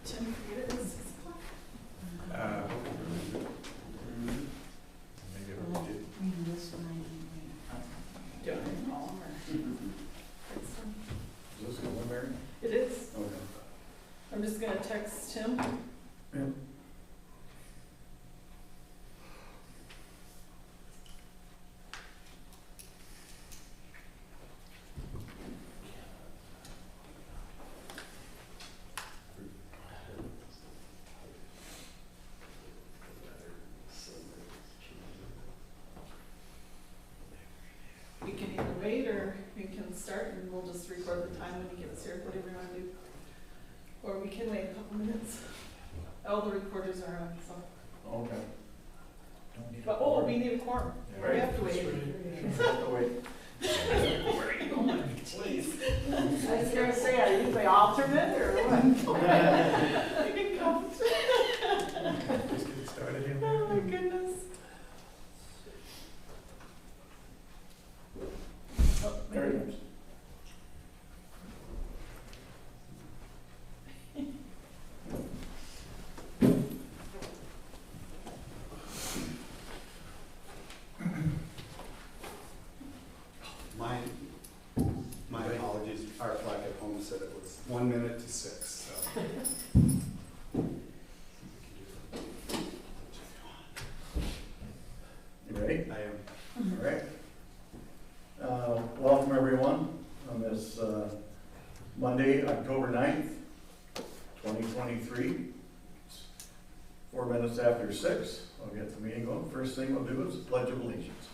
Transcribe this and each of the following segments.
Tim, for you, it is 6 o'clock. Maybe I will do. Do you want to call him or? Text him? Is this going, Mary? It is. Okay. I'm just gonna text him. Yeah. We can either wait or we can start and we'll just record the time when he gets here, whatever you wanna do. Or we can wait a couple minutes. All the recorders are on, so. Okay. But, oh, we need a quorum. Yeah. We have to wait. Have to wait. Where are you going? Jeez. I was gonna say, are you the alternate or what? I can come. Just get started in Oh there. my goodness. Oh, There maybe. it is. My apologies, our flag at home said it was 1 minute to 6, so. You ready? I am. All right. Welcome everyone on this Monday, October 9th, 2023. It's 4 minutes after 6. I'll get the meeting going. First thing we'll do is Pledge of Allegiance.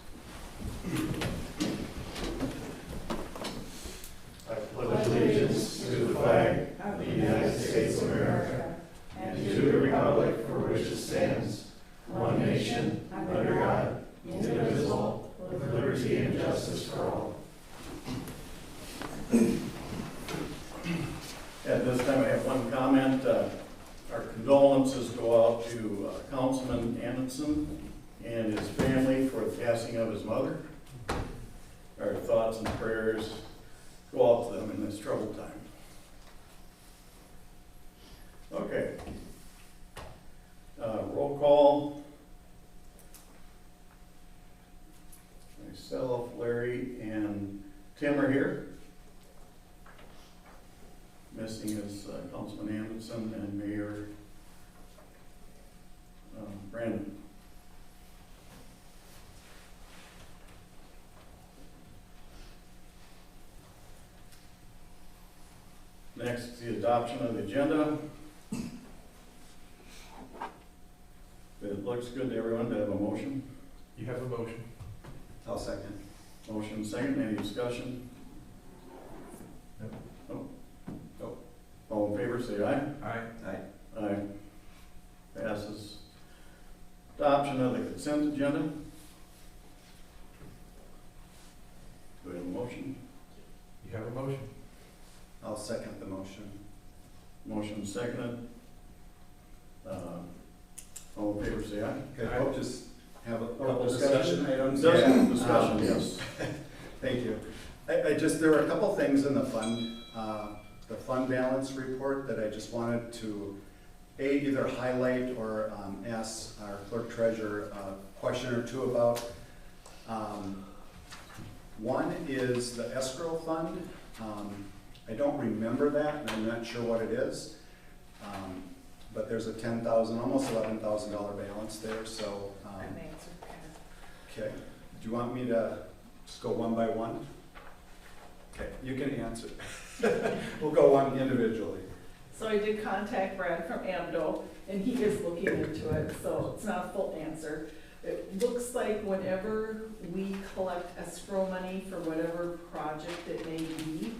I pledge allegiance to the flag of the United States of America and to the republic for which it stands, one nation, under God, indivisible, with liberty and justice for all. At this time, I have one comment. Our condolences go out to Councilman Anderson and his family for the passing of his mother. Our thoughts and prayers go out to them in this troubled time. Okay. Roll call. Myself, Larry, and Tim are here. Missing is Councilman Anderson and Mayor Brandon. Next, the adoption of the agenda. It looks good to everyone to have a motion. You have a motion. I'll second. Motion second, any discussion? Nope. Nope. Nope. All in favor, say aye. Aye. Aye. Aye. Passes. Adoption of the consent agenda. Do we have a motion? You have a motion. I'll second the motion. Motion seconded. All in favor, say aye. Okay, Aye. we'll just have a Oh, couple discussion? discussion items. Discussion, yes. Thank you. There were a couple things in the fund balance report that I just wanted to, either highlight or ask our clerk treasurer a question or two about. One is the escrow fund. I don't remember that, and I'm not sure what it is. But there's a $10,000, almost $11,000 balance there, so. I'm answered, kind Okay, do you want me to just go one by one? Okay, you can answer. We'll go one individually. So I did contact Brad from AMDO, and he is looking into it, so it's not a full answer. It looks like whenever we collect escrow money for whatever project it may be,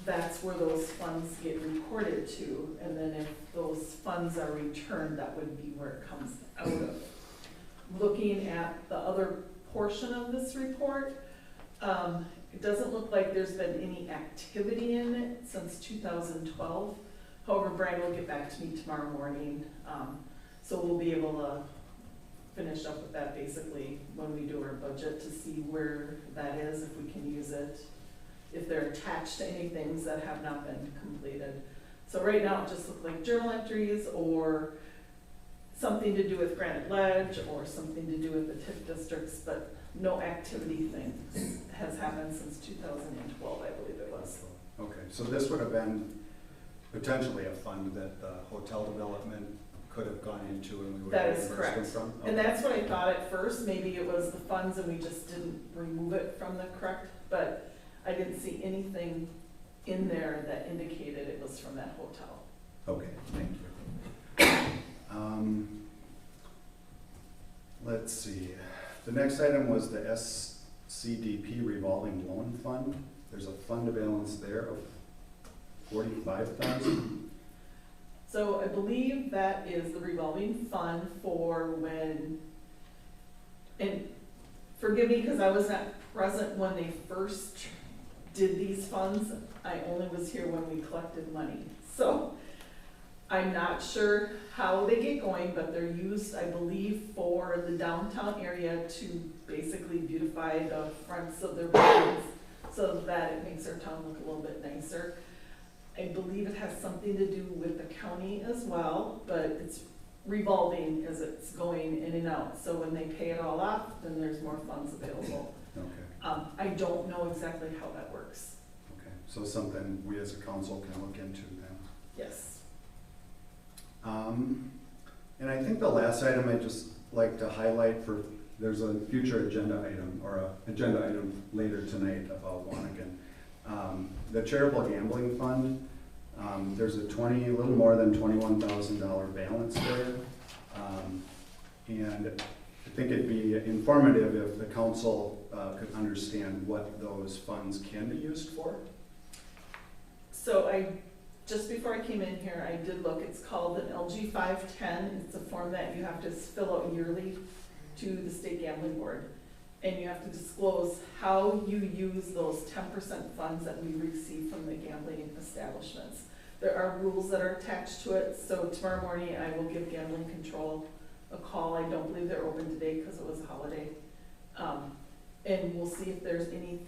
that's where those funds get reported to, and then if those funds are returned, that would be where it comes out of. Looking at the other portion of this report, it doesn't look like there's been any activity in it since 2012. However, Brian will get back to me tomorrow morning, so we'll be able to finish up with that basically when we do our budget to see where that is, if we can use it, if they're attached to any things that have not been completed. So right now, it just looked like journal entries or something to do with Granite Ledge or something to do with the TIF districts, but no activity thing has happened since 2012, I believe it was. Okay, so this would have been potentially a fund that the hotel development could have gone into and we would That have is reimbursed them correct. from? And Okay. that's what I thought at first, maybe it was the funds and we just didn't remove it from the correct, but I didn't see anything in there that indicated it was from that hotel. Okay, thank you. Let's see, the next item was the SCDP revolving loan fund. There's a fund balance there of $45,000. So I believe that is the revolving fund for when, and forgive me because I was not present when they first did these funds. I only was here when we collected money. So I'm not sure how they get going, but they're used, I believe, for the downtown area to basically beautify the fronts of their buildings so that it makes our town look a little bit nicer. I believe it has something to do with the county as well, but it's revolving as it's going in and out. So when they pay it all off, then there's more funds available. Okay, I don't know exactly how that works. okay, so something we as a council can look into then. Yes. And I think the last item I'd just like to highlight there's a future agenda item, or a agenda item later tonight about Wanigan. The charitable gambling fund, there's a little more than $21,000 balance there. And I think it'd be informative if the council could understand what those funds can be used for. So just before I came in here, I did look, it's called an LG 510. It's a form that you have to fill out yearly to the state gambling board. And you have to disclose how you use those 10% funds that we receive from the gambling establishments. There are rules that are attached to it, so tomorrow morning I will give gambling control a call. I don't believe they're open today because it was a holiday. And we'll see if there's any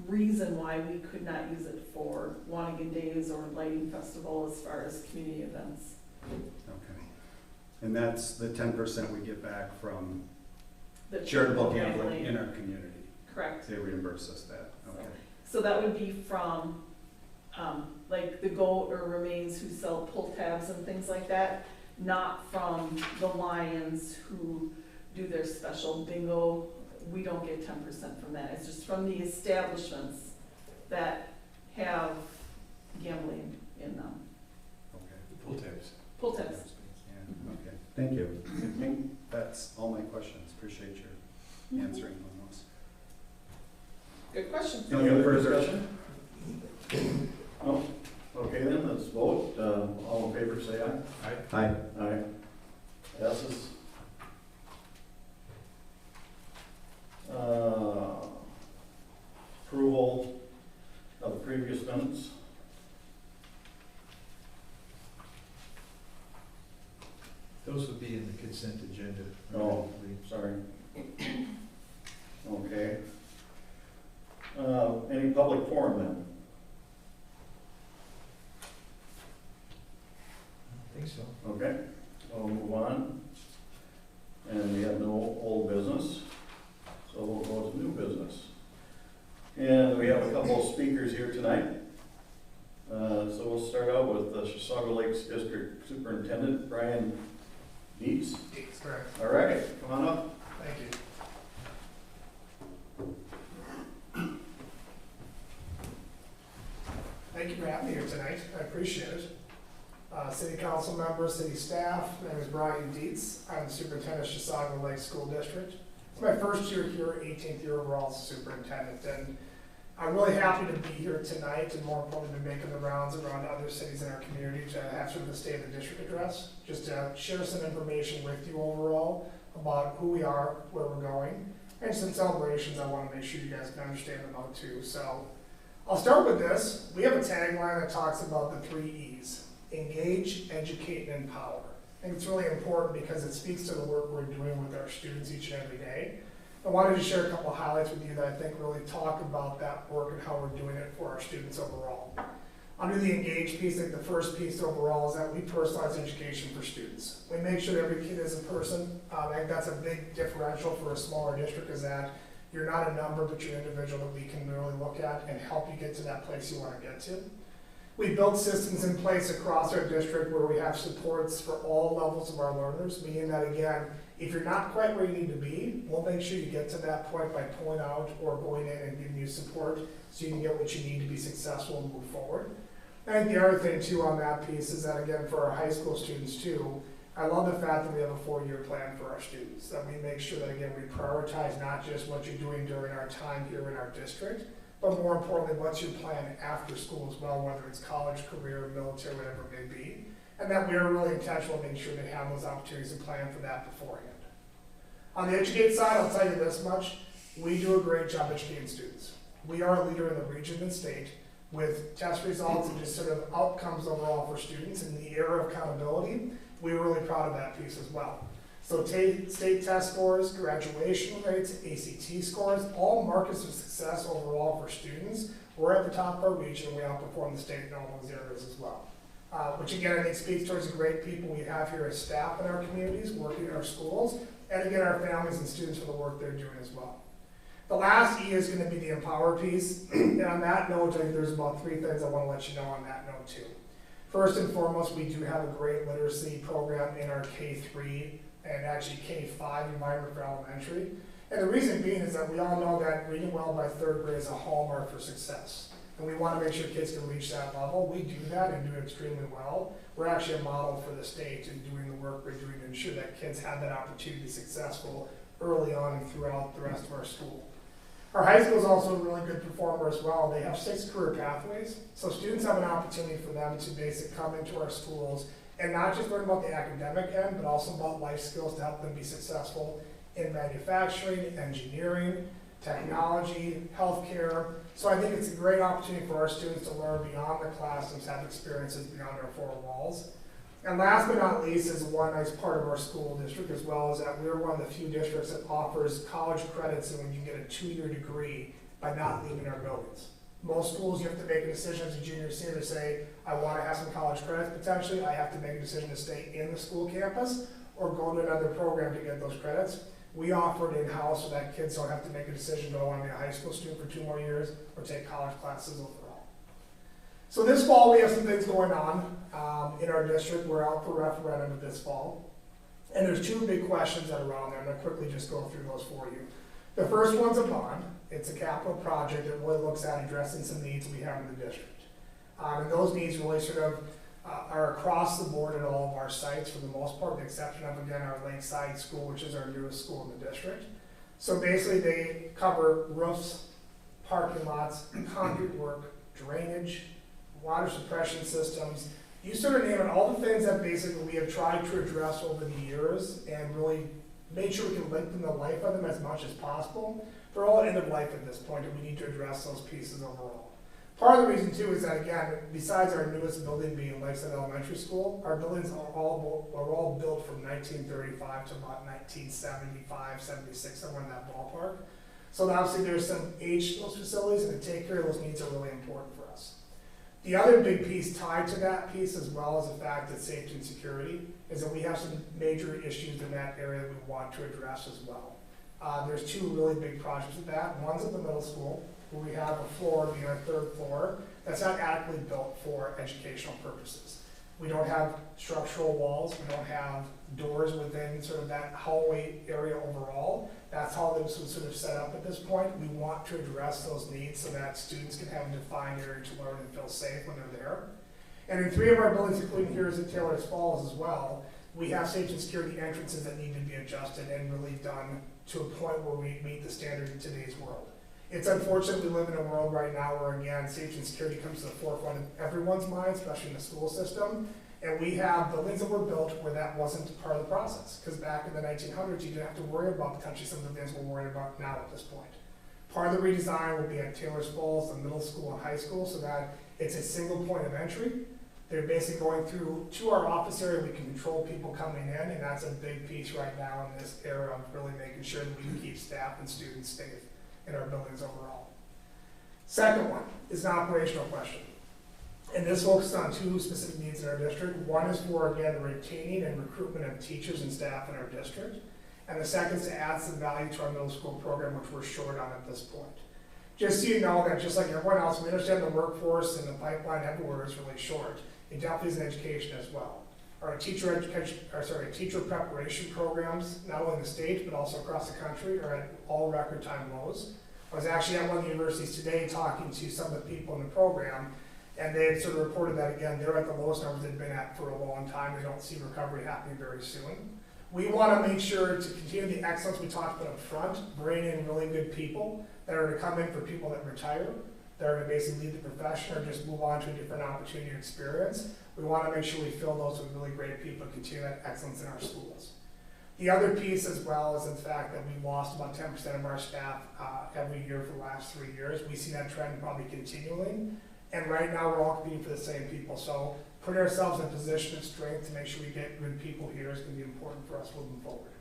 reason why we could not use it for Wanigan Days or Lighting Festival as far as community events. Okay. And that's the 10% we get back from The charitable gambling in our community. Correct. They reimburse us that, okay. So that would be from, like the Goat or Remains who sell pull tabs and things like that, not from the Lions who do their special bingo. We don't get 10% from that. It's just from the establishments that have gambling in them. Okay. Pull tabs. Pull tabs. Yeah, okay, thank you. I think that's all my questions. Appreciate your answering on those. Good question. Any other discussion? No? Okay then, let's vote. All in favor, say aye. Aye. Aye. Aye. Passes. Approval of the previous minutes. Those would be in the consent agenda. Oh. Sorry. Okay. Any public forum then? I think so. Okay, we'll move on. And we have no old business, so we'll go to new business. And we have a couple of speakers here tonight. So we'll start out with the Chisago Lakes District Superintendent, Brian Dietz. Dietz, correct. All right, come on up. Thank you. Thank you for having me here tonight. I appreciate it. City council members, city staff, my name is Brian Dietz. I'm the superintendent of Chisago Lakes School District. It's my first year here, 18th year overall as superintendent, and I'm really happy to be here tonight, and more importantly, to making the rounds around other cities in our community to have sort of the state of the district address, just to share some information with you overall about who we are, where we're going, and some celebrations I want to make sure you guys can understand about too. So I'll start with this. We have a tagline that talks about the 3 E's: engage, educate, and empower. I think it's really important because it speaks to the work we're doing with our students each and every day. I wanted to share a couple of highlights with you that I think really talk about that work and how we're doing it for our students overall. Under the engage piece, like the first piece overall is that we personalize education for students. We make sure that every kid is a person. I think that's a big differential for a smaller district, is that you're not a number, but you're an individual that we can really look at and help you get to that place you want to get to. We built systems in place across our district where we have supports for all levels of our learners, meaning that, again, if you're not quite where you need to be, we'll make sure you get to that point by pulling out or going in and giving you support so you can get what you need to be successful and move forward. I think the other thing too on that piece is that, again, for our high school students too, I love the fact that we have a 4-year plan for our students, that we make sure that, again, we prioritize not just what you're doing during our time here in our district, but more importantly, what's your plan after school as well, whether it's college, career, military, whatever it may be, and that we are really intentional in making sure they have those opportunities and plan for that beforehand. On the educate side, I'll tell you this much, we do a great job educating students. We are a leader in the region and state with test results and just sort of outcomes overall for students. In the era of accountability, we're really proud of that piece as well. So state test scores, graduation rates, ACT scores, all markers of success overall for students. We're at the top of our region, we outperform the state in all those areas as well. Which again, I think speaks towards the great people we have here as staff in our communities, working in our schools, and again, our families and students for the work they're doing as well. The last E is going to be the empower piece, and on that note, I think there's about 3 things I want to let you know on that note too. First and foremost, we do have a great literacy program in our K-3 and actually K-5 environment for elementary. And the reason being is that we all know that reading well by 3rd grade is a hallmark for success. And we want to make sure kids can reach that level. We do that and do it extremely well. We're actually a model for the state in doing the work we're doing to ensure that kids have that opportunity to be successful early on and throughout the rest of our school. Our high school is also a really good performer as well. They have 6 career pathways. So students have an opportunity for them to basically come into our schools and not just learn about the academic end, but also about life skills to help them be successful in manufacturing, engineering, technology, healthcare. So I think it's a great opportunity for our students to learn beyond the classrooms, have experiences beyond our 4 walls. And last but not least is one nice part of our school district as well, is that we're one of the few districts that offers college credits and when you get a 2-year degree by not leaving our buildings. Most schools, you have to make a decision as a junior or senior to say, I want to have some college credits potentially. I have to make a decision to stay in the school campus or go to another program to get those credits. We offer it in-house so that kids don't have to make a decision, do I want to be a high school student for 2 more years or take college classes overall. So this fall we have some things going on in our district. We're out for referendum this fall. And there's 2 big questions that are around there. I'm going to quickly just go through those for you. The first one's a bond. It's a capital project that really looks at addressing some needs we have in the district. And those needs really sort of are across the board at all of our sites for the most part, with the exception of, again, our Lakeside School, which is our newest school in the district. So basically they cover roofs, parking lots, concrete work, drainage, water suppression systems. You sort of name it, all the things that basically we have tried to address over the years and really made sure we can lengthen the life of them as much as possible. They're all end of life at this point, and we need to address those pieces overall. Part of the reason too is that, again, besides our newest building being Lakeside Elementary School, our buildings are all built from 1935 to about 1975, 76, somewhere in that ballpark. So obviously there's some age to those facilities, and to take care of those needs are really important for us. The other big piece tied to that piece, as well as the fact that safety and security, is that we have some major issues in that area that we want to address as well. There's 2 really big projects with that. One's at the middle school, where we have a floor, being our 3rd floor, that's not adequately built for educational purposes. We don't have structural walls, we don't have doors within sort of that hallway area overall. That's how this was sort of set up at this point. We want to address those needs so that students can have a defined area to learn and feel safe when they're there. And in 3 of our buildings, including here at Taylor's Falls as well, we have safety and security entrances that need to be adjusted and really done to a point where we meet the standard in today's world. It's unfortunate we live in a world right now where, again, safety and security comes to the forefront of everyone's mind, especially in the school system. And we have buildings that were built where that wasn't part of the process. Because back in the 1900s, you didn't have to worry about potentially some of the things we're worried about now at this point. Part of the redesign will be at Taylor's Falls, the middle school and high school, so that it's a single point of entry. They're basically going through to our office area. We can control people coming in, and that's a big piece right now in this era of really making sure that we can keep staff and students safe in our buildings overall. Second one is an operational question. And this focuses on two specific needs in our district. One is for, again, the retaining and recruitment of teachers and staff in our district. And the second is to add some value to our middle school program, which we're short on at this point. Just so you know that just like everyone else, we understand the workforce and the pipeline everywhere is really short. It definitely is in education as well. Our teacher preparation programs, not only in the state, but also across the country, are at all record time lows. I was actually at one of the universities today talking to some of the people in the program, and they had sort of reported that again, they're at the lowest numbers they've been at for a long time. They don't see recovery happening very soon. We want to make sure to continue the excellence we talked about up front, bring in really good people that are going to come in for people that retire, that are going to basically leave the profession or just move on to a different opportunity or experience. We want to make sure we fill those with really great people and continue that excellence in our schools. The other piece as well is the fact that we lost about 10% of our staff every year for the last 3 years. We see that trend probably continuing. And right now we're all competing for the same people. So putting ourselves in a position of strength to make sure we get good people here is going to be important for us moving forward.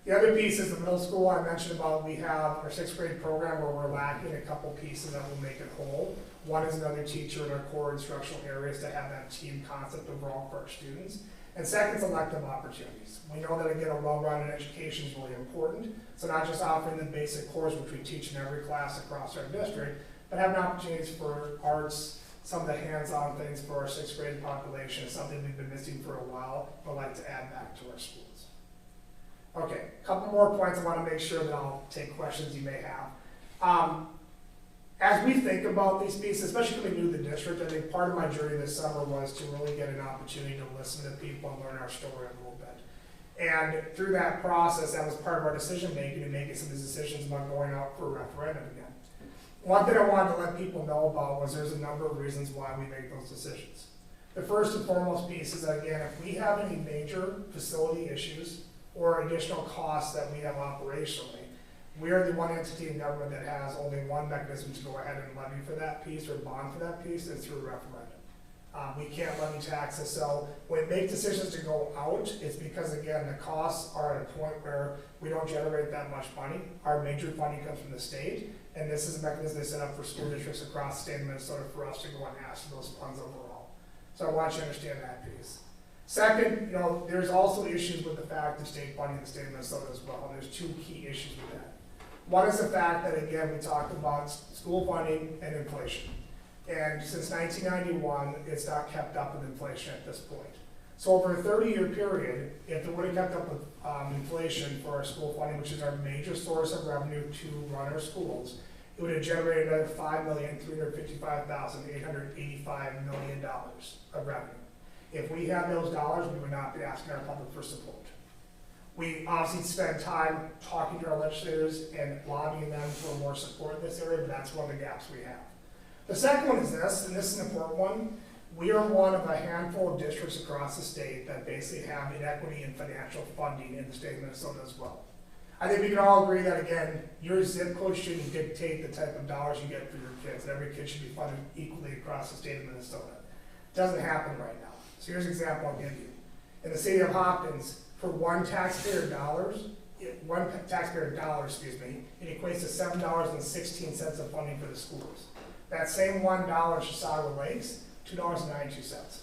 The other piece is the middle school I mentioned about. We have our 6th grade program where we're lacking a couple pieces that will make it whole. One is another teacher in our core instructional areas to have that team concept overall for our students. And second is elective opportunities. We know that, again, a well-rounded education is really important. So not just offering the basic course, which we teach in every class across our district, but having opportunities for arts, some of the hands-on things for our 6th grade population is something we've been missing for a while, but like to add back to our schools. Okay, a couple more points I want to make sure that I'll take questions you may have. As we think about these pieces, especially coming new to the district, I think part of my journey this summer was to really get an opportunity to listen to people and learn our story a little bit. And through that process, that was part of our decision making and making some of these decisions about going out for a referendum again. One thing I wanted to let people know about was there's a number of reasons why we make those decisions. The first and foremost piece is that, again, if we have any major facility issues or additional costs that we have operationally, we are the one entity in government that has only one mechanism to go ahead and levy for that piece or bond for that piece, and through a referendum. We can't levy taxes, so when we make decisions to go out, it's because, again, the costs are at a point where we don't generate that much money. Our major funding comes from the state, and this is a mechanism they set up for school districts across the state of Minnesota for us to go and ask for those funds overall. So I want you to understand that piece. Second, there's also issues with the fact of state funding in the state of Minnesota as well, and there's two key issues with that. One is the fact that, again, we talked about school funding and inflation. And since 1991, it's not kept up with inflation at this point. So over a 30-year period, if it would have kept up with inflation for our school funding, which is our major source of revenue to run our schools, it would have generated another $5,355,885 million of revenue. If we had those dollars, we would not be asking our public for support. We obviously spend time talking to our legislators and lobbying them for more support in this area, but that's one of the gaps we have. The second one is this, and this is an important one. We are one of a handful of districts across the state that basically have inequity in financial funding in the state of Minnesota as well. I think we can all agree that, again, your zip code shouldn't dictate the type of dollars you get for your kids, and every kid should be funded equally across the state of Minnesota. It doesn't happen right now. So here's an example I'll give you. In the city of Hopkins, for one taxpayer dollar, it equates to $7.16 of funding for the schools. That same $1 Chisago Lakes, $2.92.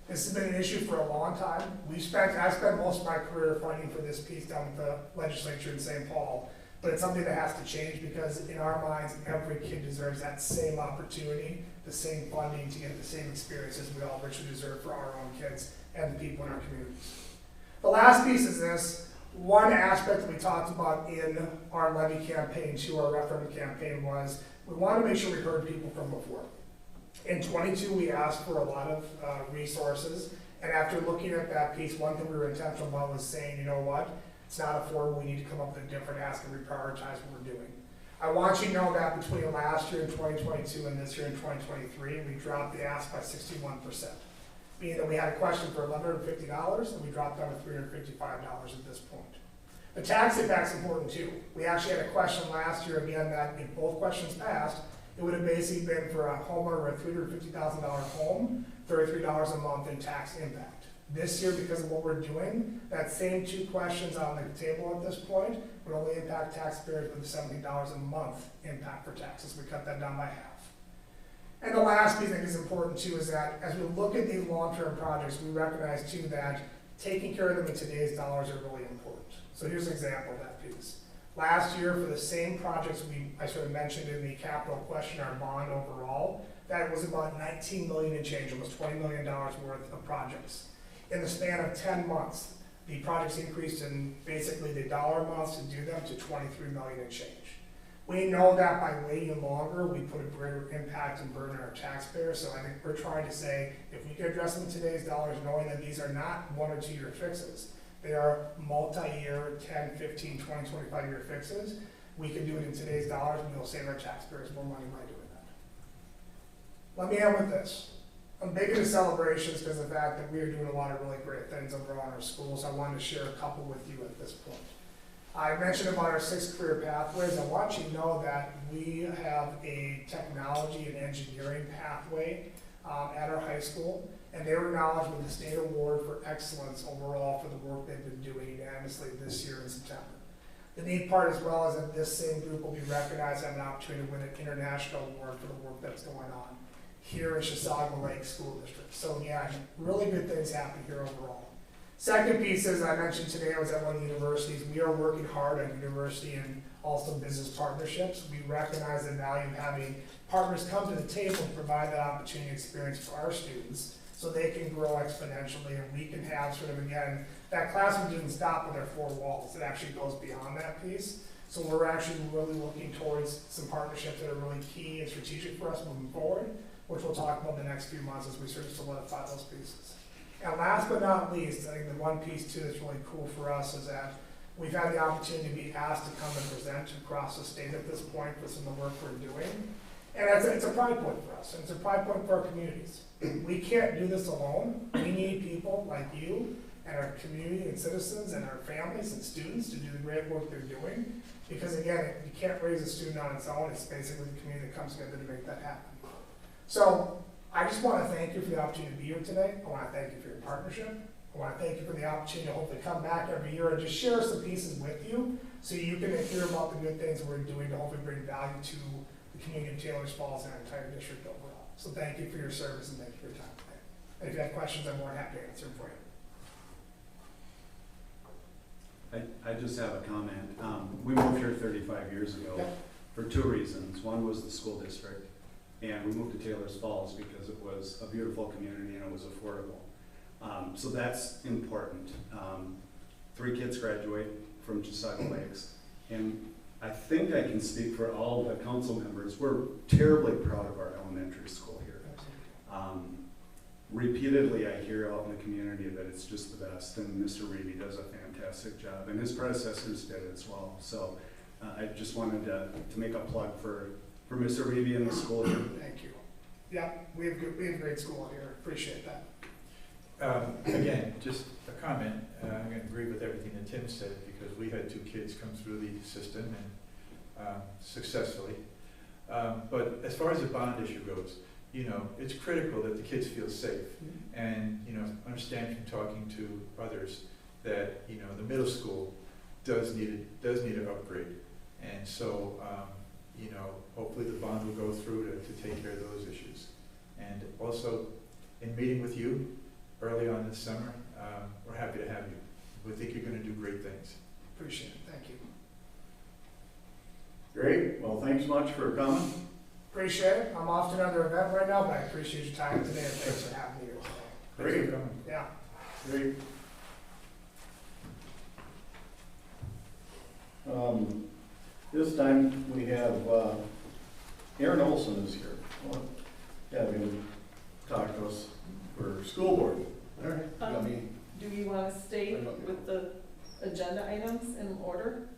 This has been an issue for a long time. I spent most of my career fighting for this piece down at the legislature in St. Paul, but it's something that has to change because in our minds, every kid deserves that same opportunity, the same funding to get the same experiences we all richly deserve for our own kids and the people in our communities. The last piece is this. One aspect that we talked about in our levy campaign to our referendum campaign was we want to make sure we heard people from before. In 22, we asked for a lot of resources, and after looking at that piece, one thing we were intentional about was saying, you know what, it's not affordable, we need to come up with a different ask and reprioritize what we're doing. I want you to know that between last year in 2022 and this year in 2023, we dropped the ask by 61%. Meaning that we had a question for $1,150 and we dropped down to $355 at this point. The tax impact's important too. We actually had a question last year again that if both questions passed, it would have basically been for a homeowner with a $350,000 home, $33 a month in tax impact. This year, because of what we're doing, that same two questions on the table at this point would only impact taxpayers with $17 a month impact for taxes. We cut that down by half. And the last piece I think is important too is that as we look at these long-term projects, we recognize too that taking care of them in today's dollars are really important. So here's an example of that piece. Last year, for the same projects I sort of mentioned in the capital question, our bond overall, that was about 19 million and change, almost $20 million worth of projects. In the span of 10 months, the projects increased in basically the dollar amounts to do them to 23 million and change. We know that by waiting longer, we put a greater impact and burden on our taxpayers. So I think we're trying to say, if we can address them in today's dollars, knowing that these are not 1 or 2 year fixes, they are multi-year, 10, 15, 20, 25 year fixes, we can do it in today's dollars and we'll save our taxpayers more money by doing that. Let me end with this. I'm big into celebrations because of the fact that we are doing a lot of really great things overall in our schools. I wanted to share a couple with you at this point. I mentioned about our 6 career pathways. I want you to know that we have a technology and engineering pathway at our high school, and they were acknowledged with the State Award for Excellence overall for the work they've been doing unanimously this year in September. The neat part as well is that this same group will be recognized and have an opportunity to win an international award for the work that's going on here in Chisago Lake School District. So yeah, really good things happen here overall. Second piece is, I mentioned today I was at one of the universities. We are working hard on university and also business partnerships. We recognize the value of having partners come to the table and provide that opportunity experience for our students so they can grow exponentially and we can have sort of, again, that classroom didn't stop with our 4 walls. It actually goes beyond that piece. So we're actually really looking towards some partnerships that are really key and strategic for us moving forward, which we'll talk about in the next few months as we sort of solidify those pieces. And last but not least, I think the one piece too that's really cool for us is that we've had the opportunity to be asked to come and present across the state at this point for some of the work we're doing. And it's a pride point for us, and it's a pride point for our communities. We can't do this alone. We need people like you and our community and citizens and our families and students to do the great work they're doing. Because again, you can't raise a student on its own. It's basically the community that comes together to make that happen. So I just want to thank you for the opportunity to be here today. I want to thank you for your partnership. I want to thank you for the opportunity to hopefully come back every year and just share some pieces with you so you can hear about the good things we're doing to hopefully bring value to the community of Taylor's Falls and our entire district overall. So thank you for your service and thank you for your time today. And if you have questions, I'm more than happy to answer them for you. I just have a comment. We moved here 35 years ago for 2 reasons. One was the school district, and we moved to Taylor's Falls because it was a beautiful community and it was affordable. So that's important. 3 kids graduate from Chisago Lakes, and I think I can speak for all the council members. We're terribly proud of our elementary school here. Repeatedly, I hear out in the community that it's just the best, and Mr. Reedy does a fantastic job, and his predecessors did as well. So I just wanted to make a plug for Mr. Reedy and the school here. Thank you. Yeah, we have a great school here. Appreciate that. Again, just a comment. I'm going to agree with everything that Tim said because we had 2 kids come through the system and successfully. But as far as the bond issue goes, you know, it's critical that the kids feel safe. And, you know, understand from talking to others that, you know, the middle school does need an upgrade. And so, you know, hopefully the bond will go through to take care of those issues. And also, in meeting with you early on this summer, we're happy to have you. We think you're going to do great things. Appreciate it. Thank you. Great, well, thanks much for coming. Appreciate it. I'm off to another event right now, but I appreciate your time today and thanks for having me here today. Thanks for coming. Yeah. Great. This time we have Aaron Olson is here. Well, have him talk to us for school board. All right. Do you want to stay with the agenda items in order?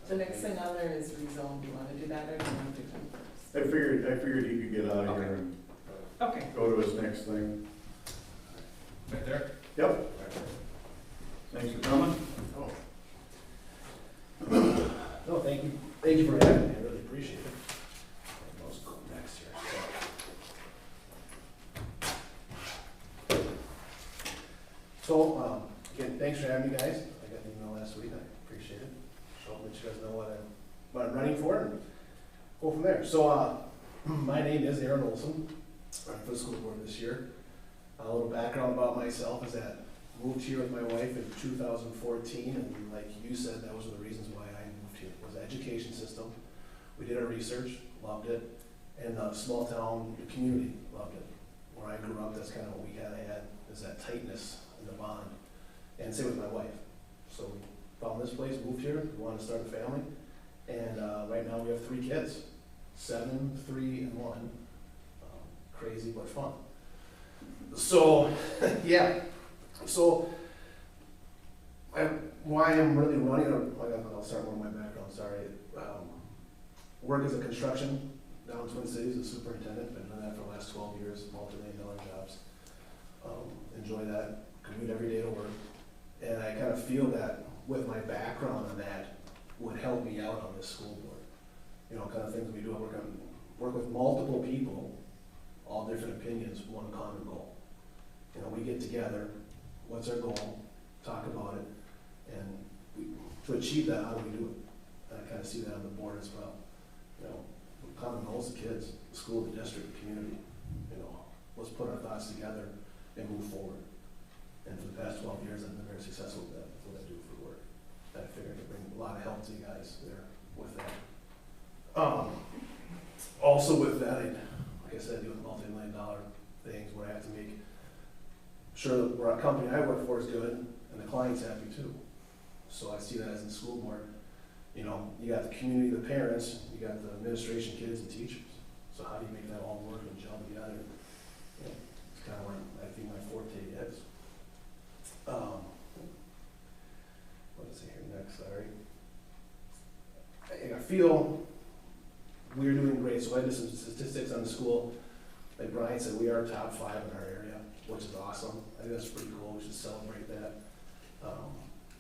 The next thing on there is rezone. Do you want to do that or do you want to do them first? I figured he could get out of here and Okay. go to his next thing. Right there? Yep. Thanks for coming. No, thank you. Thank you for having me. I really appreciate it. Let's go next here. So, again, thanks for having me, guys. I got an email last week. I appreciate it. So I'll let you guys know what I'm running for and go from there. So, My name is Aaron Olson. I'm for the school board this year. A little background about myself is that I moved here with my wife in 2014, and like you said, that was one of the reasons why I moved here, was the education system. We did our research, loved it, and the small town community loved it. Where I grew up, that's kind of what we kind of had, is that tightness and the bond. And same with my wife. So we found this place, moved here, we wanted to start a family, and right now we have 3 kids, 7, 3, and 1. Crazy but fun. So, yeah. So, why I'm really running, I'll start with my background, sorry. Work as a construction down in Twin Cities as superintendent, been doing that for the last 12 years, multi-million-dollar jobs. Enjoy that, commute every day to work. And I kind of feel that with my background on that would help me out on this school board. You know, kind of things we do, work with multiple people, all different opinions, one common goal. You know, we get together, what's our goal, talk about it, and to achieve that, how do we do it? And I kind of see that on the board as well. You know, common goals, the kids, the school, the district, the community. You know, let's put our thoughts together and move forward. And for the past 12 years, I've been very successful with that, with what I do for work. And I figured I could bring a lot of help to you guys there with that. Also with that, like I said, I deal with multi-million-dollar things where I have to make sure that our company I work for is good and the client's happy too. So I see that as in the school board. You know, you got the community, the parents, you got the administration, kids, and teachers. So how do you make that all work and gel together? You know, it's kind of where I think my forte is. What is it here next? Sorry. I feel we're doing great. So I did some statistics on the school. Like Brian said, we are top 5 in our area, which is awesome. I think that's pretty cool. We should celebrate that.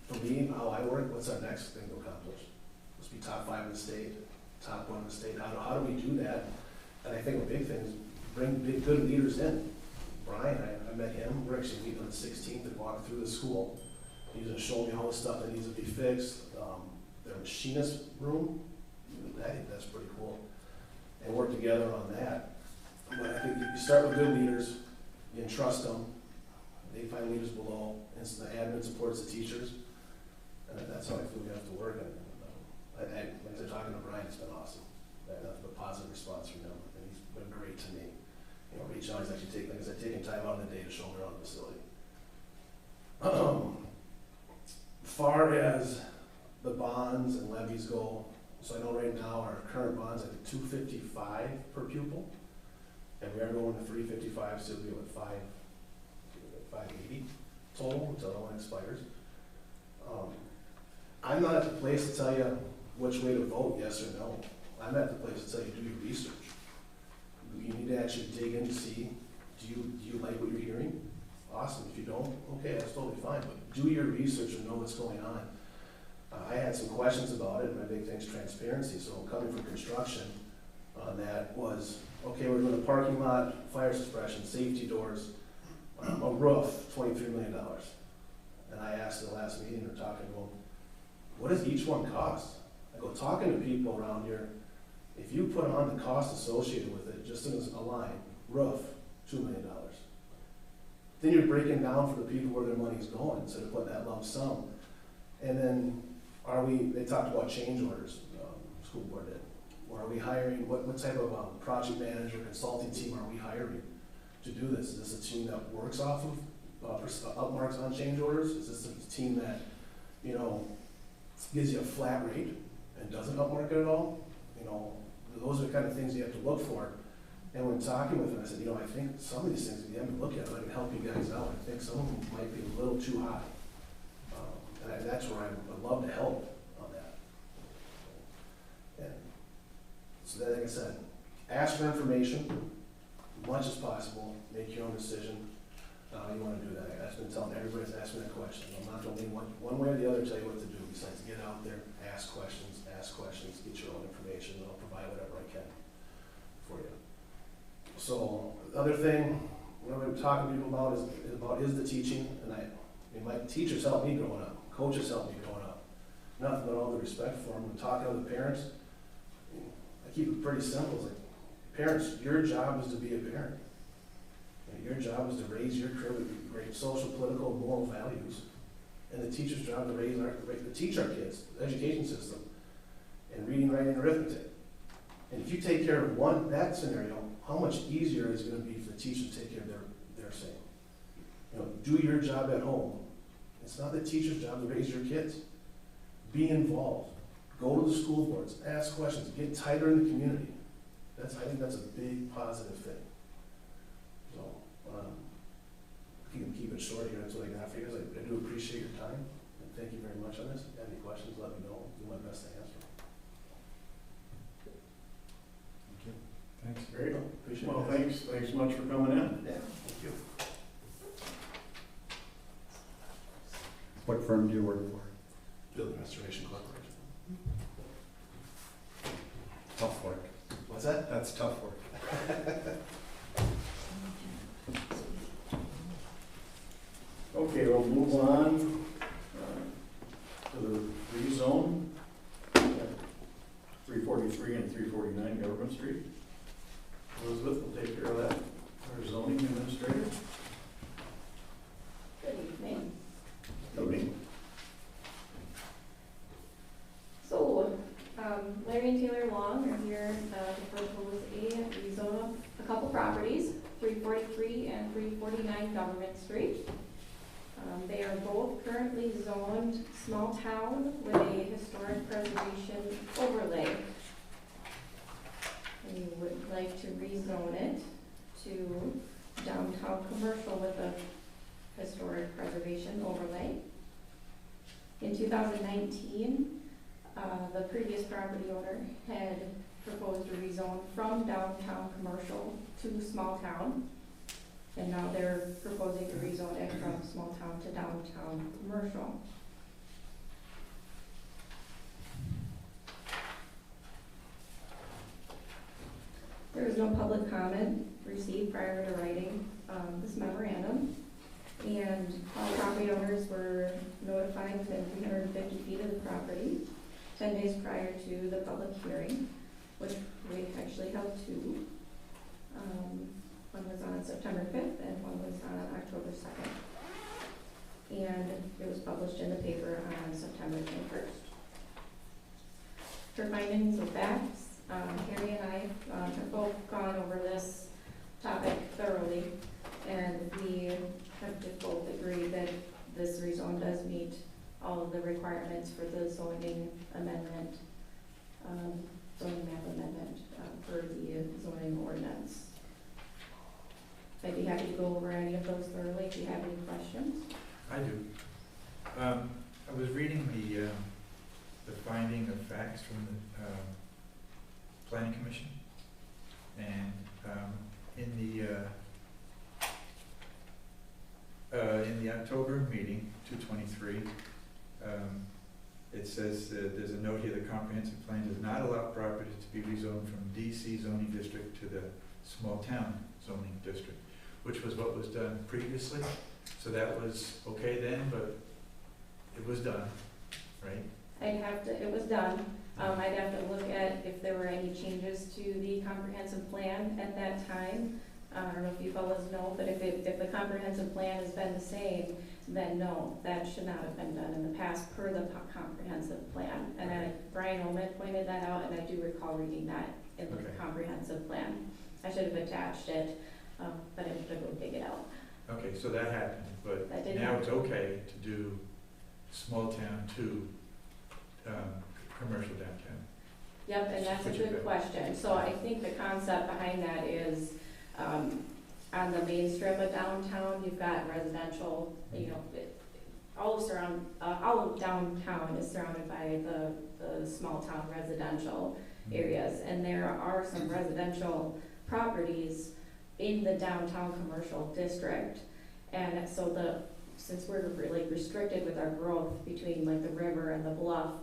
For me, how I work, what's our next thing to accomplish? Let's be top 5 in the state, top 1 in the state. How do we do that? And I think a big thing is bring good leaders in. Brian, I met him. We're actually meeting on the 16th and walk through the school. He's going to show me all the stuff that needs to be fixed. Their machinist room, I think that's pretty cool. And work together on that. But I think you start with good leaders, you entrust them, they find leaders below, and so the admin supports the teachers. And that's how I feel we have to work. And like I said, talking to Brian, it's been awesome. Nothing but positive response from him, and he's been great to me. You know, reach out, he's actually taking time out of the day to show me around the facility. Far as the bonds and levies go, so I know right now our current bonds are $255 per pupil, and we are going to $355, so we'll be at $580 total until that one expires. I'm not at the place to tell you which way to vote, yes or no. I'm at the place to tell you do your research. You need to actually dig in to see, do you like what you're hearing? Awesome. If you don't, okay, that's totally fine. But do your research and know what's going on. I had some questions about it, and my big thing is transparency. So coming from construction on that was, okay, we're doing a parking lot, fire suppression, safety doors, a roof, $23 million. And I asked in the last meeting, or talking to them, what does each one cost? I go, talking to people around here, if you put on the cost associated with it, just as a line, roof, $2 million. Then you're breaking down for the people where their money's going, instead of putting that lump sum. And then they talked about change orders, school board did. Or are we hiring, what type of project manager, consulting team are we hiring to do this? Is this a team that works off of upmarks on change orders? Is this a team that, you know, gives you a flat rate and doesn't upmark it at all? You know, those are the kind of things you have to look for. And when talking with them, I said, you know, I think some of these things, if you have to look at them, I can help you guys out. I think some of them might be a little too high. And that's where I would love to help on that. And so that, like I said, ask for information as much as possible, make your own decision. You want to do that. I've been telling everybody that's asking that question. I'm not going to leave one way or the other tell you what to do, besides get out there, ask questions, get your own information, and I'll provide whatever I can for you. So the other thing what I'm talking to people about is the teaching, and my teachers helped me growing up, coaches helped me growing up. Nothing but all the respect for them. When talking to the parents, I keep it pretty simple. It's like, Parents, your job is to be a parent. And your job is to raise your kid with great social, political, and moral values. And the teacher's job to teach our kids, the education system, and reading, writing, and arithmetic. And if you take care of that scenario, how much easier is it gonna be for the teacher to take care of their saying? You know, do your job at home. It's not the teacher's job to raise your kids. Be involved. Go to the school boards, ask questions, get tighter in the community. I think that's a big positive thing. So, keep it short here, that's what I got for you guys. I do appreciate your time, and thank you very much on this. If you have any questions, let me know. I'll do my best to answer. Thanks. Great. Appreciate Well, it. thanks much for coming in. Yeah, thank you. What firm do you work for? Building Restoration Corporation. Tough work. What's that? That's tough work. Okay, we'll move on to the rezone, 343 and 349 Government Street. Elizabeth will take care of that, our zoning administrator. Good evening. Evening. So, Larry and Taylor Long are here to propose a rezone of a couple properties, 343 and 349 Government Street. They are both currently zoned small town with a historic preservation overlay. We would like to rezone it to downtown commercial with a historic preservation overlay. In 2019, the previous property owner had proposed a rezone from downtown commercial to small town. And now they're proposing to rezone it from small town to downtown commercial. There was no public comment received prior to writing this memorandum. And all property owners were notified within 350 feet of the property 10 days prior to the public hearing, which we actually held two. One was on September 5th and one was on October 2nd. And it was published in the paper on September 21st. For findings of facts, Harry and I have both gone over this topic thoroughly, and we have just both agreed that this rezone does meet all of the requirements for the zoning amendment, zoning map amendment for the zoning ordinance. I'd be happy to go over any of those thoroughly if you have any questions. I do. I was reading the finding of facts from the Planning Commission, and in the October meeting, 223, it says there's a note here: the comprehensive plan does not allow properties to be rezoned from DC zoning district to the small town zoning district, which was what was done previously. So that was okay then, but it was done, right? It was done. I'd have to look at if there were any changes to the comprehensive plan at that time. I don't know if you fellows know, but if the comprehensive plan has been the same, then no, that should not have been done in the past per the comprehensive plan. And Brian Oman pointed that out, and I do recall reading that in the comprehensive plan. I should have attached it, but I have to go dig it out. Okay, so that happened, but That did now happen. it's okay to do small town to commercial downtown. Yep, and that's a good question. So I think the concept behind that is, on the main strip of downtown, you've got residential, all of downtown is surrounded by the small town residential areas. And there are some residential properties in the downtown commercial district. And so since we're really restricted with our growth between like the river and the bluff,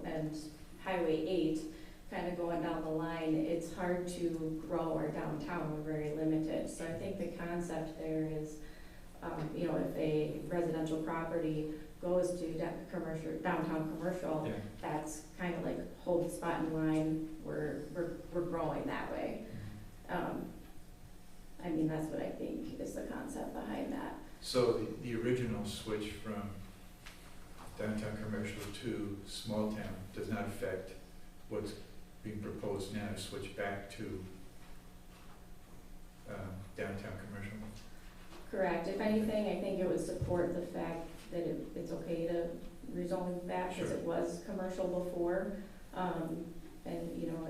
and Highway 8, kind of going down the line, it's hard to grow our downtown. We're very limited. So I think the concept there is, if a residential property goes to downtown commercial, Yeah. that's kind of like hold the spot in line. We're growing that way. I mean, that's what I think is the concept behind that. So the original switch from downtown commercial to small town does not affect what's being proposed now, to switch back to downtown commercial? Correct. If anything, I think it would support the fact that it's okay to rezone back, because Sure. it was commercial before. And, you know,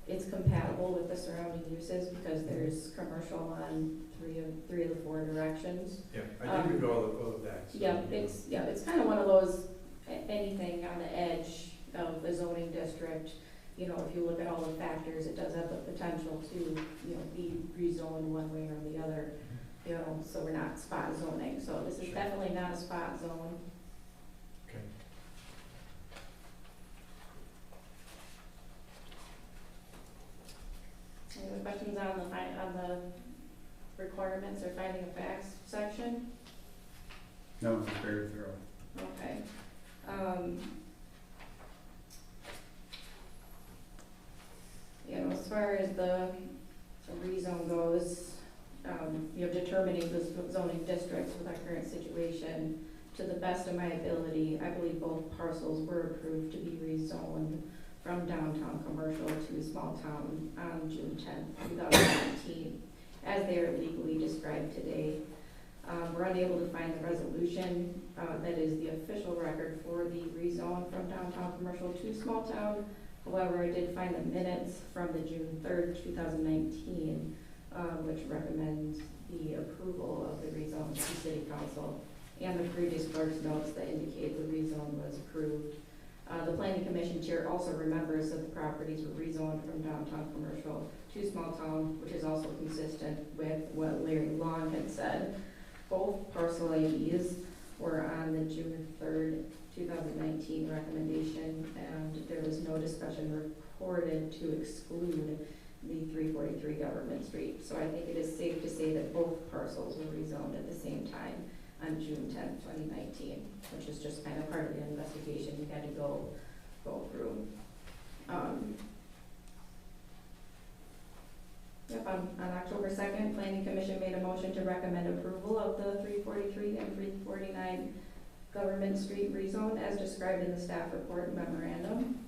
it's compatible with the surrounding uses, because there's commercial on three of the four directions. Yeah, I did read all of that. So, It's kind of one of those, anything on the edge of the zoning district, you know, if you look at all the factors, it does have the potential to, you know, be rezoned one way or the other, you know, so we're not spot zoning. So this is Sure. definitely not a spot zone. Okay. Any other questions on the requirements or finding of facts section? No, it's very thorough. Okay. You know, as far as the rezone goes, you know, determining the zoning districts with our current situation, to the best of my ability, I believe both parcels were approved to be rezoned from downtown commercial to small town on June 10th, 2019, as they are legally described today. We're unable to find the resolution that is the official record for the rezone from downtown commercial to small town. However, I did find the minutes from the June 3rd, 2019, which recommends the approval of the rezone to city council, and the previous clerk's notes that indicate the rezone was approved. The planning commission chair also remembers that the properties were rezoned from downtown commercial to small town, which is also consistent with what Larry Long had said. Both parcel IDs were on the June 3rd, 2019 recommendation, and there was no discussion reported to exclude the 343 Government Street. So I think it is safe to say that both parcels were rezoned at the same time on June 10th, 2019, which is just kind of part of the investigation we had to go through. On October 2nd, Planning Commission made a motion to recommend approval of the 343 and 349 Government Street rezone as described in the staff report and memorandum.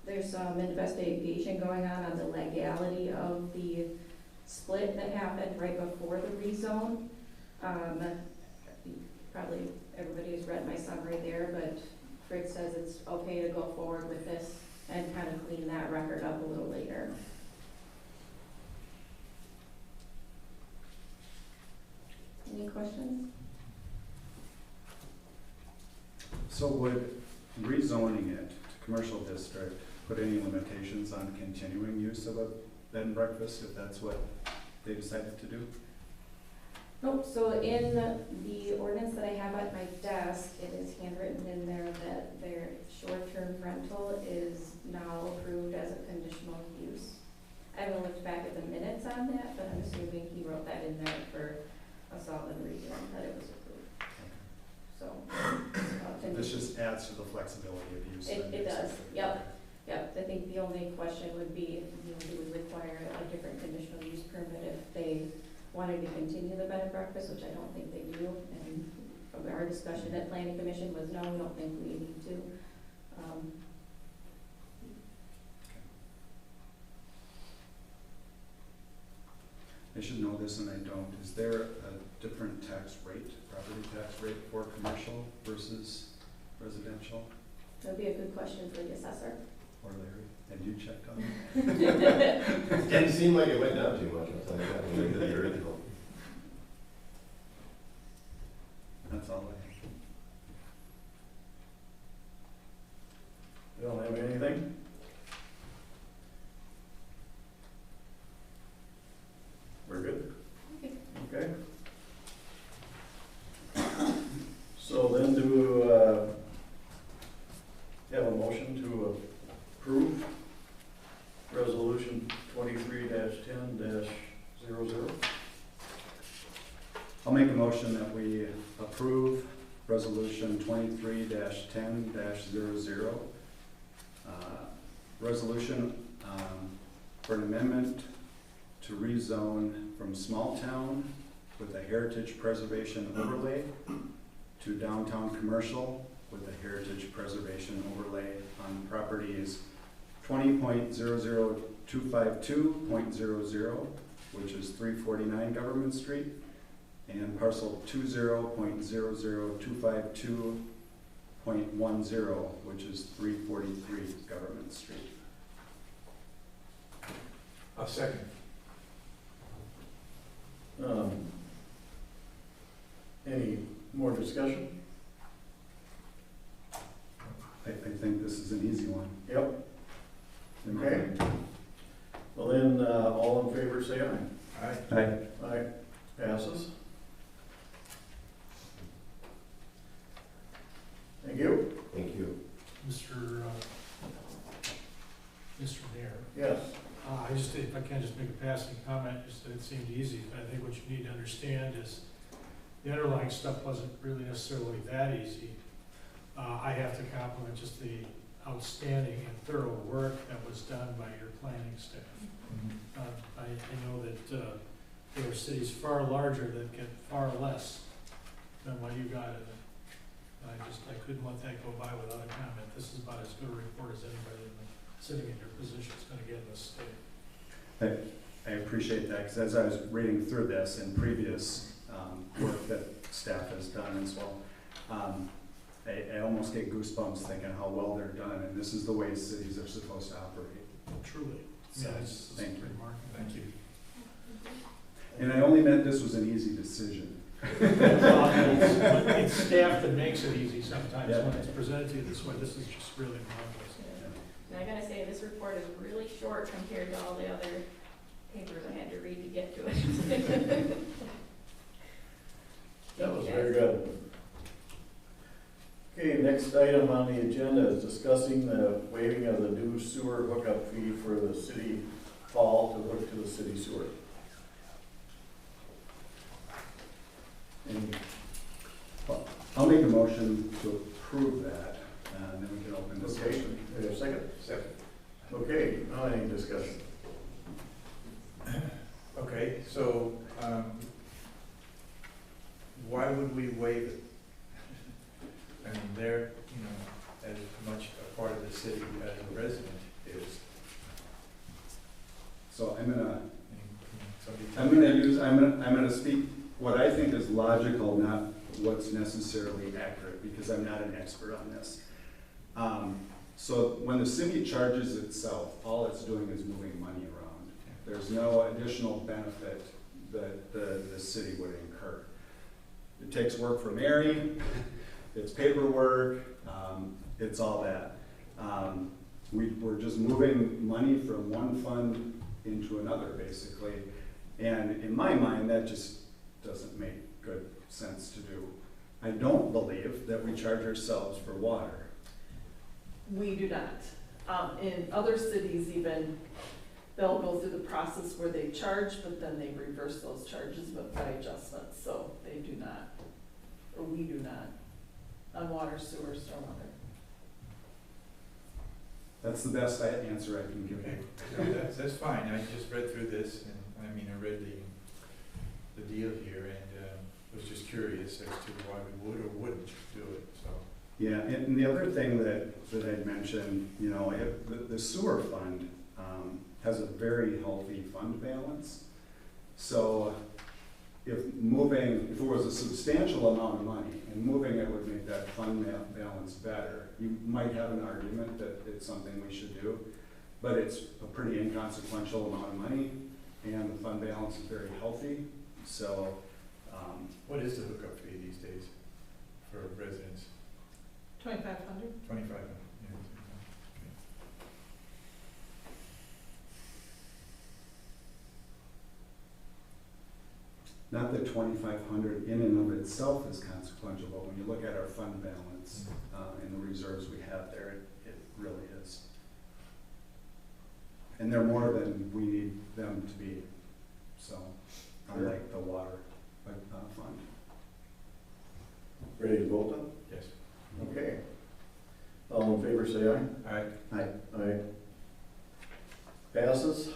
There's some investigation going on the legality of the split that happened right before the rezone. Probably everybody has read my summary there, but Fritz says it's okay to go forward with this and kind of clean that record up a little later. Any questions? So would rezoning it to commercial district put any limitations on continuing use of a bed and breakfast if that's what they decided to do? Nope, so in the ordinance that I have at my desk, it is handwritten in there that their short-term rental is now approved as a conditional use. I haven't looked back at the minutes on that, but I'm assuming he wrote that in there for us all in reading that it was approved. So. This just adds to the flexibility of use. It does, yep. I think the only question would be, you know, do we require a different conditional use permit if they wanted to continue the bed and breakfast, which I don't think they do. And from our discussion at Planning Commission was no, we don't think we need to. I should know this and I don't. Is there a different tax rate, property tax rate for commercial versus residential? That would be a good question for the assessor. Or Larry, and you checked on it? It didn't seem like it went down too much, I'll tell you that, when we did the original. That's all I have. You don't have anything? We're good? Okay. So then do, have a motion to approve resolution 23-10-00? I'll make a motion that we approve Resolution 23-10-00. Resolution for an amendment to rezone from small town with a heritage preservation overlay to downtown commercial with a heritage preservation overlay on properties 20.00252.00, which is 349 Government Street, and parcel 20.00252.10, which is 343 Government Street. I'll second. Any more discussion? I think this is an easy one. Yep. in my Okay. mind. Well then, all in favor say aye. Aye. Aye. Passes. Thank you. Thank you. Mr. Mayor, Yes. I just, if I can just make a passing comment, just that it seemed easy, but I think what you need to understand is the underlying stuff wasn't really necessarily that easy. I have to compliment just the outstanding and thorough work that was done by your planning staff. I know that there are cities far larger that get far less than what you got in it. I couldn't let that go by without a comment. This is about as good a report as anybody sitting in your position is going to get in this state. I appreciate that, because as I was reading through this and previous work that staff has done as well, I almost get goosebumps thinking how well they're done, and this is the way cities are supposed to operate. Truly. So, Yeah, it's thank you. remarkable. Thank you. And I only meant this was an easy decision. It's staff that makes it easy sometimes Yeah. when it's presented to you this way. This is just really marvelous. And I gotta say, this report is really short compared to all the other papers I had to read to get to it. That was very good. Okay, next item on the agenda is discussing the waiving of the new sewer hookup fee for the city hall to hook to the city sewer. And I'll make a motion to approve that, and then we can open okay, discussion. we have a second? Second. Okay, now any discussion? Okay, so, why would we waive it? I mean, they're, as much a part of the city as a resident is. So Somebody tell I'm me gonna speak what I think is logical, not what's necessarily accurate, because I'm not an expert on this. So when the city charges itself, all it's doing is moving money around. There's no additional benefit that the city would incur. It takes work from Mary, it's paperwork, it's all that. We're just moving money from one fund into another, basically. And in my mind, that just doesn't make good sense to do. I don't believe that we charge ourselves for water. We do not. In other cities even, they'll go through the process where they charge, but then they reverse those charges but by adjustments, so they do not, or we do not, on water, sewer, stormwater. That's the best answer I can give Okay, you. no, that's fine, I just read through this, and, I read the deal here, and, was just curious as to why we would or wouldn't do it, so. Yeah, and the other thing that I'd mentioned, the sewer fund has a very healthy fund balance. So if it was a substantial amount of money, and moving it would make that fund balance better, you might have an argument that it's something we should do, but it's a pretty inconsequential amount of money, and the fund balance is very healthy, so. What is the hookup fee these days for residents? 2,500? 25, Not that 2,500 in and of itself is consequential, but when you look at our fund balance and the reserves we have there, it really is. And they're more than we need them to be, so unlike the water fund. Ready to vote on say aye. Aye. Aye. Passes.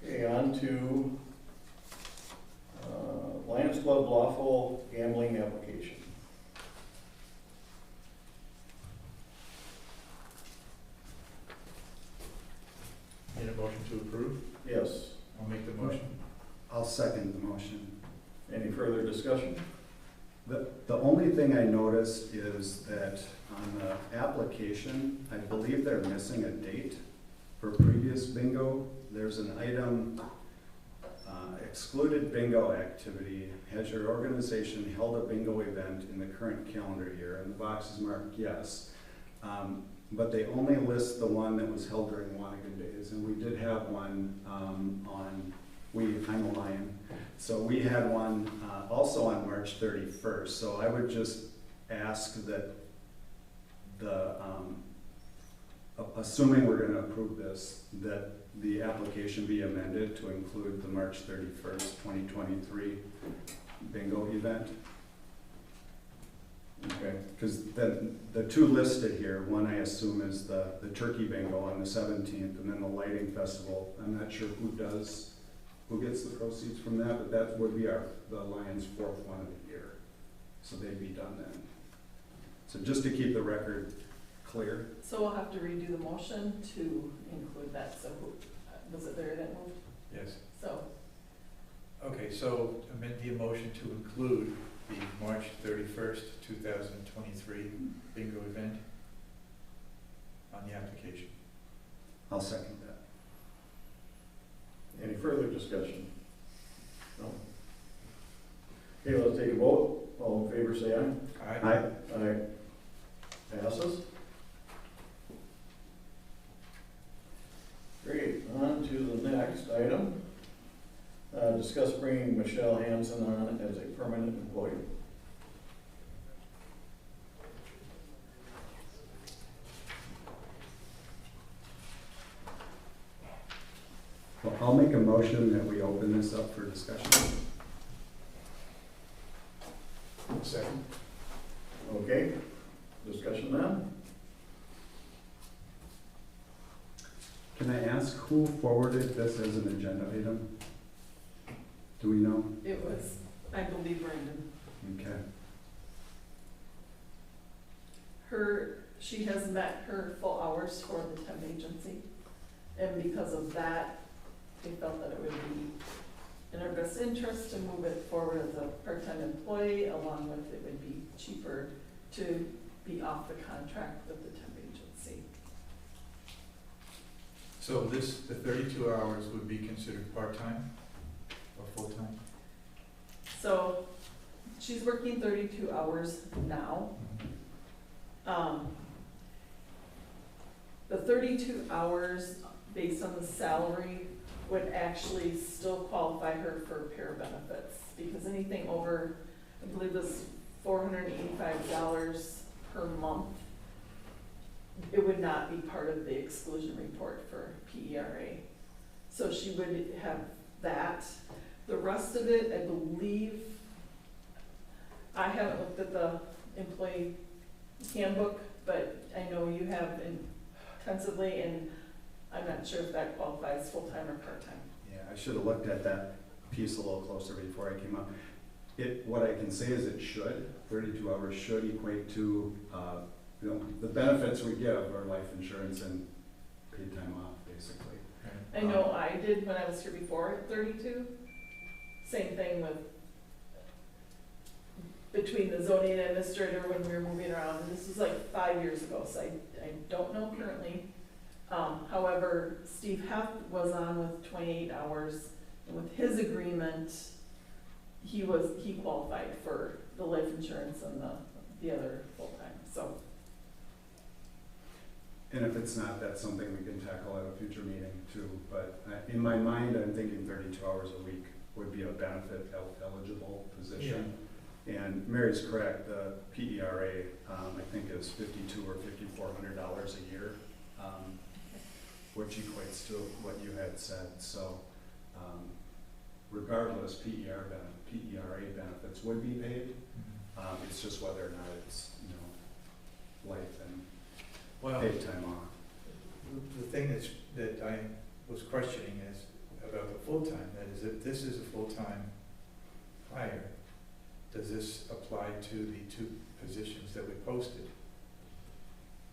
Okay, on to Lions Club lawful gambling application. Need a motion to approve? Yes. I'll make the motion. I'll second the motion. Any further discussion? The only thing I noticed is that on the application, I believe they're missing a date for previous bingo. There's an item, excluded bingo activity. Has your organization held a bingo event in the current calendar year? And the box is marked yes. But they only list the one that was held during Wanigan Days, and we did have one I'm a Lion. So we had one also on March 31st. So I would just ask that assuming we're gonna approve this, that the application be amended to include the March 31st, 2023 bingo event. Okay. Because the two listed here, one I assume is the turkey bingo on the 17th, and then the lighting festival. I'm not sure who gets the proceeds from that, but that would be the Lions' fourth one of the year. So they'd be done then. So just to keep the record clear. So we'll have to redo the motion to include that, so was it Larry that moved? Yes. So, Okay, so amend the motion to include the March 31st, 2023 bingo event on the application. I'll second that. Any further discussion? No? Okay, let's take a vote. All in favor, say aye. Aye. Aye. Passes. Great, on to the next item. Discuss bringing Michelle Hansen on as a permanent employee. Well, I'll make a motion that we open this up for discussion. Second. Okay, discussion then? Can I ask who forwarded this as an agenda item? Do we know? it was, I believe, Brandon. Okay. She has met her full hours for the temp agency, and because of that, they felt that it would be in our best interest to move it forward as a part-time employee, along with it would be cheaper to be off the contract with the temp agency. So the 32 hours would be considered part-time or full-time? So she's working 32 hours now. The 32 hours based on the salary would actually still qualify her for pair benefits, because anything over, I believe this $485 per month, it would not be part of the exclusion report for PERA. So she would have that. The rest of it, I believe, I haven't looked at the employee handbook, but I know you have intensively, and I'm not sure if that qualifies full-time or part-time. Yeah, I should have looked at that piece a little closer before I came up. What I can say is it should, 32 hours should equate to, the benefits we give are life insurance and paid time off, basically. I know I did when I was here before at 32. Same thing with between the zoning administrator when we were moving around, and this was like 5 years ago, so I don't know currently. However, Steve Heff was on with 28 hours, and with his agreement, he qualified for the life insurance and the other full-time, so. And if it's not, that's something we can tackle at a future meeting too. But in my mind, I'm thinking 32 hours a week would be a benefit eligible position. And Mary's correct, the PERA, I think is $5,200 or $5,400 a year, which equates to what you had said. So regardless, PERA benefits would be paid. It's just whether or not it's, life and Well, paid time off. the thing that I was questioning is about the full-time, that is, if this is a full-time hire, does this apply to the two positions that we posted?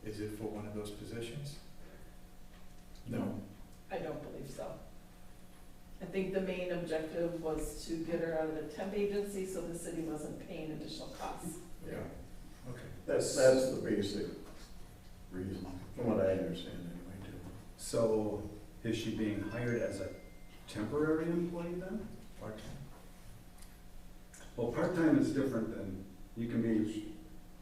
Is it for one of those positions? No. I don't believe so. I think the main objective was to get her out of the temp agency so the city wasn't paying additional costs. Yeah. Okay. That's the basic reason, from what I understand anyway, too. So is she being hired as a temporary employee then? Part-time? Well, part-time is different than, you can be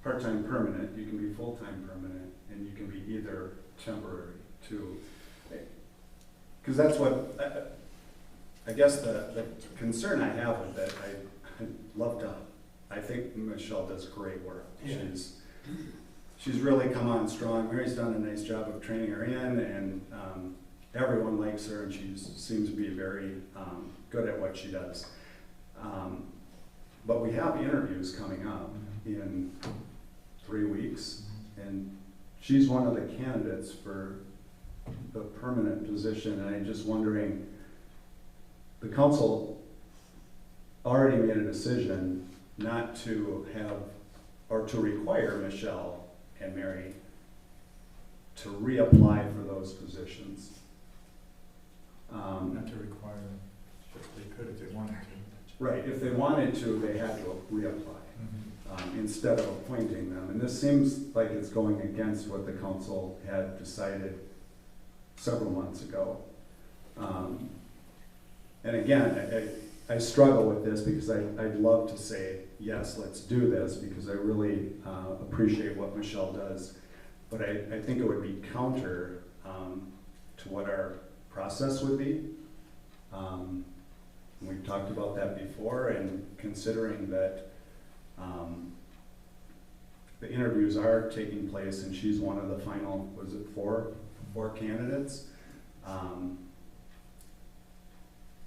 part-time permanent, you can be full-time permanent, and you can be either temporary too. Because that's what, I guess the concern I have with that, I love to, I think Michelle does great work. Yeah. She's really come on strong. Mary's done a nice job of training her in, and everyone likes her, and she seems to be very good at what she does. But we have interviews coming up in 3 weeks, and she's one of the candidates for the permanent position, and I'm just wondering, the council already made a decision not to have, or to require Michelle and Mary to reapply for those positions. Not to require them, but they could if they wanted to. Right, if they wanted to, they had to reapply. Instead of appointing them. And this seems like it's going against what the council had decided several months ago. And again, I struggle with this because I'd love to say, yes, let's do this, because I really appreciate what Michelle does. But I think it would be counter to what our process would be. We've talked about that before, and considering that the interviews are taking place and she's one of the final, was it four candidates?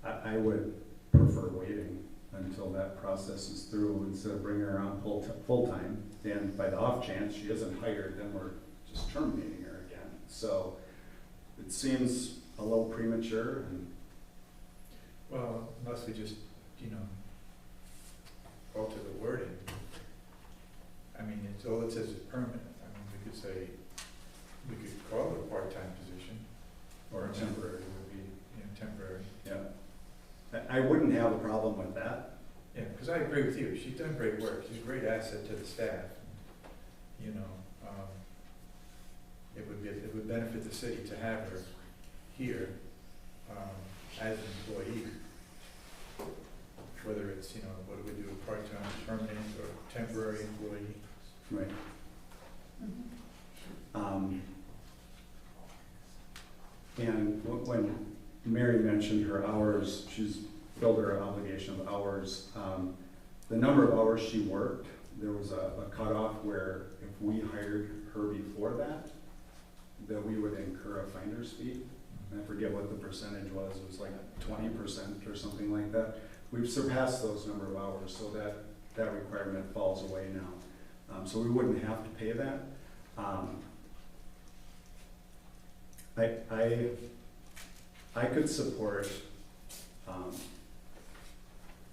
I would prefer waiting until that process is through instead of bringing her on full-time. And by the off chance she isn't hired, then we're just terminating her again. So it seems a little premature, and Well, unless we just, alter the wording. I mean, all it says is permanent. I mean, we could say, we could call it a part-time position. or temporary. It would be, temporary. Yeah. I wouldn't have a problem with that. Yeah, because I agree with you. She's done great work. She's a great asset to the staff. It would benefit the city to have her here as an employee. Whether it's, what do we do, part-time, permanent, or temporary employee. Right. And when Mary mentioned her hours, she's filled her obligation of hours. The number of hours she worked, there was a cutoff where if we hired her before that we would incur a finder's fee. And I forget what the percentage was, it was like 20% or something like that. We've surpassed those number of hours, so that requirement falls away now. So we wouldn't have to pay that. I could support,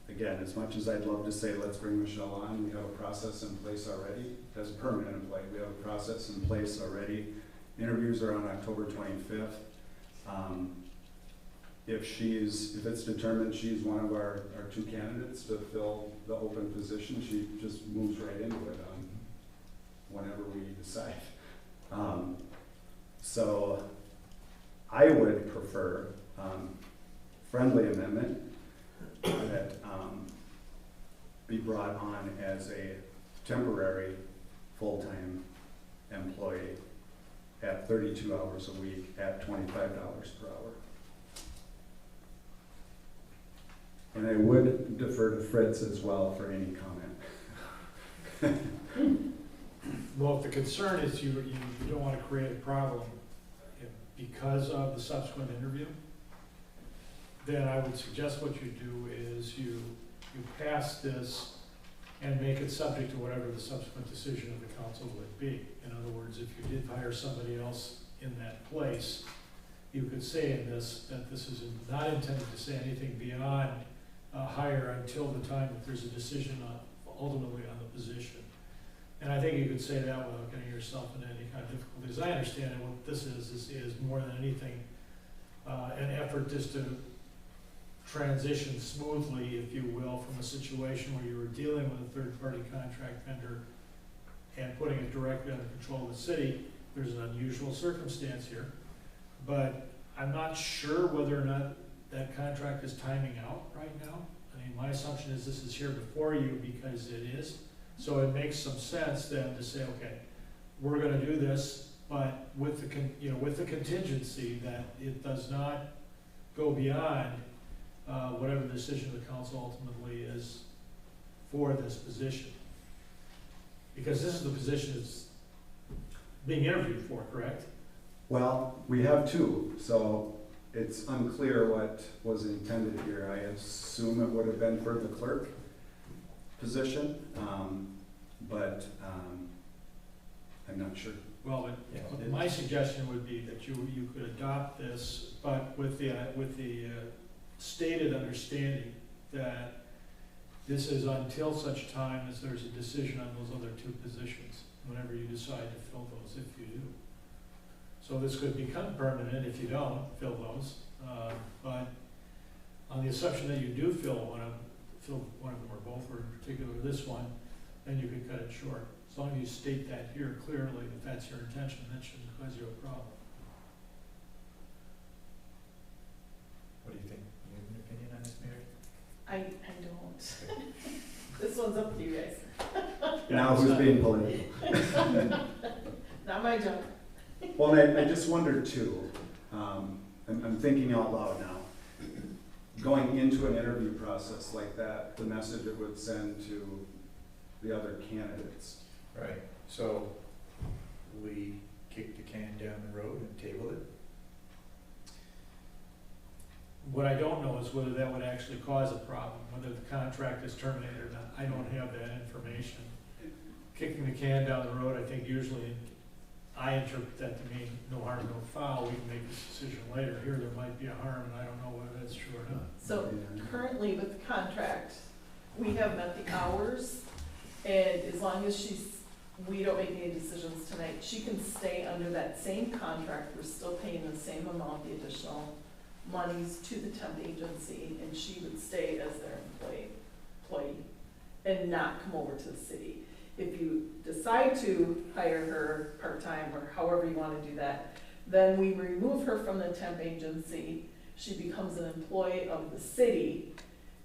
again, as much as I'd love to say, let's bring Michelle on, we have a process in place already. As a permanent employee, we have a process in place already. Interviews are on October 25th. If it's determined she's one of our two candidates to fill the open position, she just moves right into it whenever we decide. So I would prefer friendly amendment that be brought on as a temporary full-time employee at 32 hours a week at $25 per hour. And I would defer to Fritz as well for any comment. Well, if the concern is you don't want to create a problem because of the subsequent interview, then I would suggest what you do is you pass this and make it subject to whatever the subsequent decision of the council would be. In other words, if you did hire somebody else in that place, you could say in this, that this is not intended to say anything beyond hire until the time that there's a decision ultimately on the position. And I think you could say that without getting yourself into any kind of difficulties. I understand that what this is more than anything, an effort just to transition smoothly, if you will, from a situation where you were dealing with a third-party contract vendor and putting it directly under control of the city. There's an unusual circumstance here, but I'm not sure whether or not that contract is timing out right now. I mean, my assumption is this is here before you because it is. So it makes some sense then to say, okay, we're gonna do this, but with the contingency that it does not go beyond whatever the decision of the council ultimately is for this position. Because this is the position that's being interviewed for, correct? Well, we have two, so it's unclear what was intended here. I assume it would have been for the clerk position, but I'm not sure. Well, but my suggestion would be that you could adopt this, but with the stated understanding that this is until such time as there's a decision on those other two positions, whenever you decide to fill those, if you do. So this could become permanent if you don't fill those, but on the assumption that you do fill one of them or both, or in particular this one, then you could cut it short. As long as you state that here clearly, that that's your intention, that shouldn't cause you a problem. What do you think? You have an opinion on this, Mary? I don't. This one's up to you guys. Now who's being political? Not my job. Well, and I just wondered too, I'm thinking out loud now, going into an interview process like that, the message it would send to the other candidates. Right, so we kicked the can down the road and tabled it. What I don't know is whether that would actually cause a problem, whether the contract is terminated or not. I don't have that information. Kicking the can down the road, I think usually I interpret that to mean no harm, no foul. We can make this decision later. Here, there might be a harm, and I don't know whether that's true or not. So currently with the contract, we have met the hours, and as long as we don't make any decisions tonight, she can stay under that same contract. We're still paying the same amount, the additional monies to the temp agency, and she would stay as their employee and not come over to the city. If you decide to hire her part-time or however you want to do that, then we remove her from the temp agency. She becomes an employee of the city,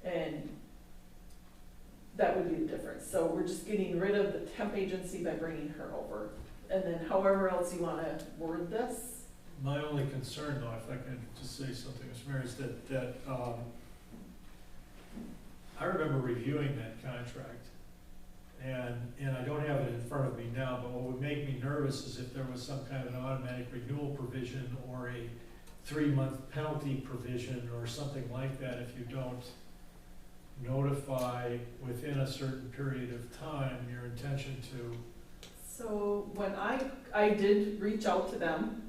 and that would be the difference. So we're just getting rid of the temp agency by bringing her over. And then however else you want to word this. My only concern, though, if I can just say something, Ms. Mary, is that I remember reviewing that contract, and I don't have it in front of me now, but what would make me nervous is if there was some kind of an automatic renewal provision or a 3-month penalty provision or something like that if you don't notify within a certain period of time your intention to. So when I did reach out to them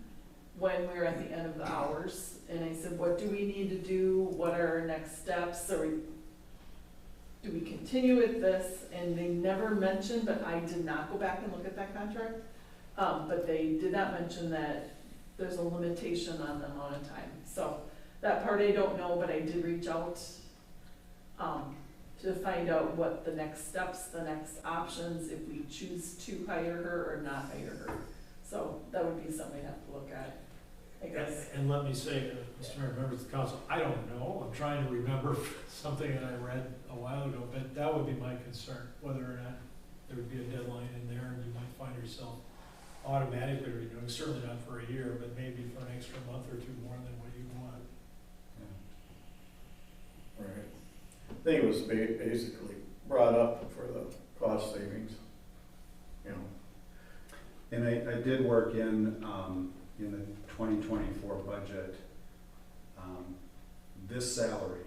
when we were at the end of the hours, and I said, what do we need to do? What are our next steps? Do we continue with this? And they never mentioned, but I did not go back and look at that contract. But they did not mention that there's a limitation on the amount of time. So that part I don't know, but I did reach out to find out what the next steps, the next options, if we choose to hire her or not hire her. So that would be something we'd have to look at, I guess. And let me say, Mr. Mayor, members of the council, I don't know. I'm trying to remember something that I read a while ago, but that would be my concern, whether or not there would be a deadline in there and you might find yourself automatically renewing, certainly not for a year, but maybe for an extra month or two more than what you want. Right. I think it was basically brought up for the cost savings, you know. And I did work in the 2024 budget, this salary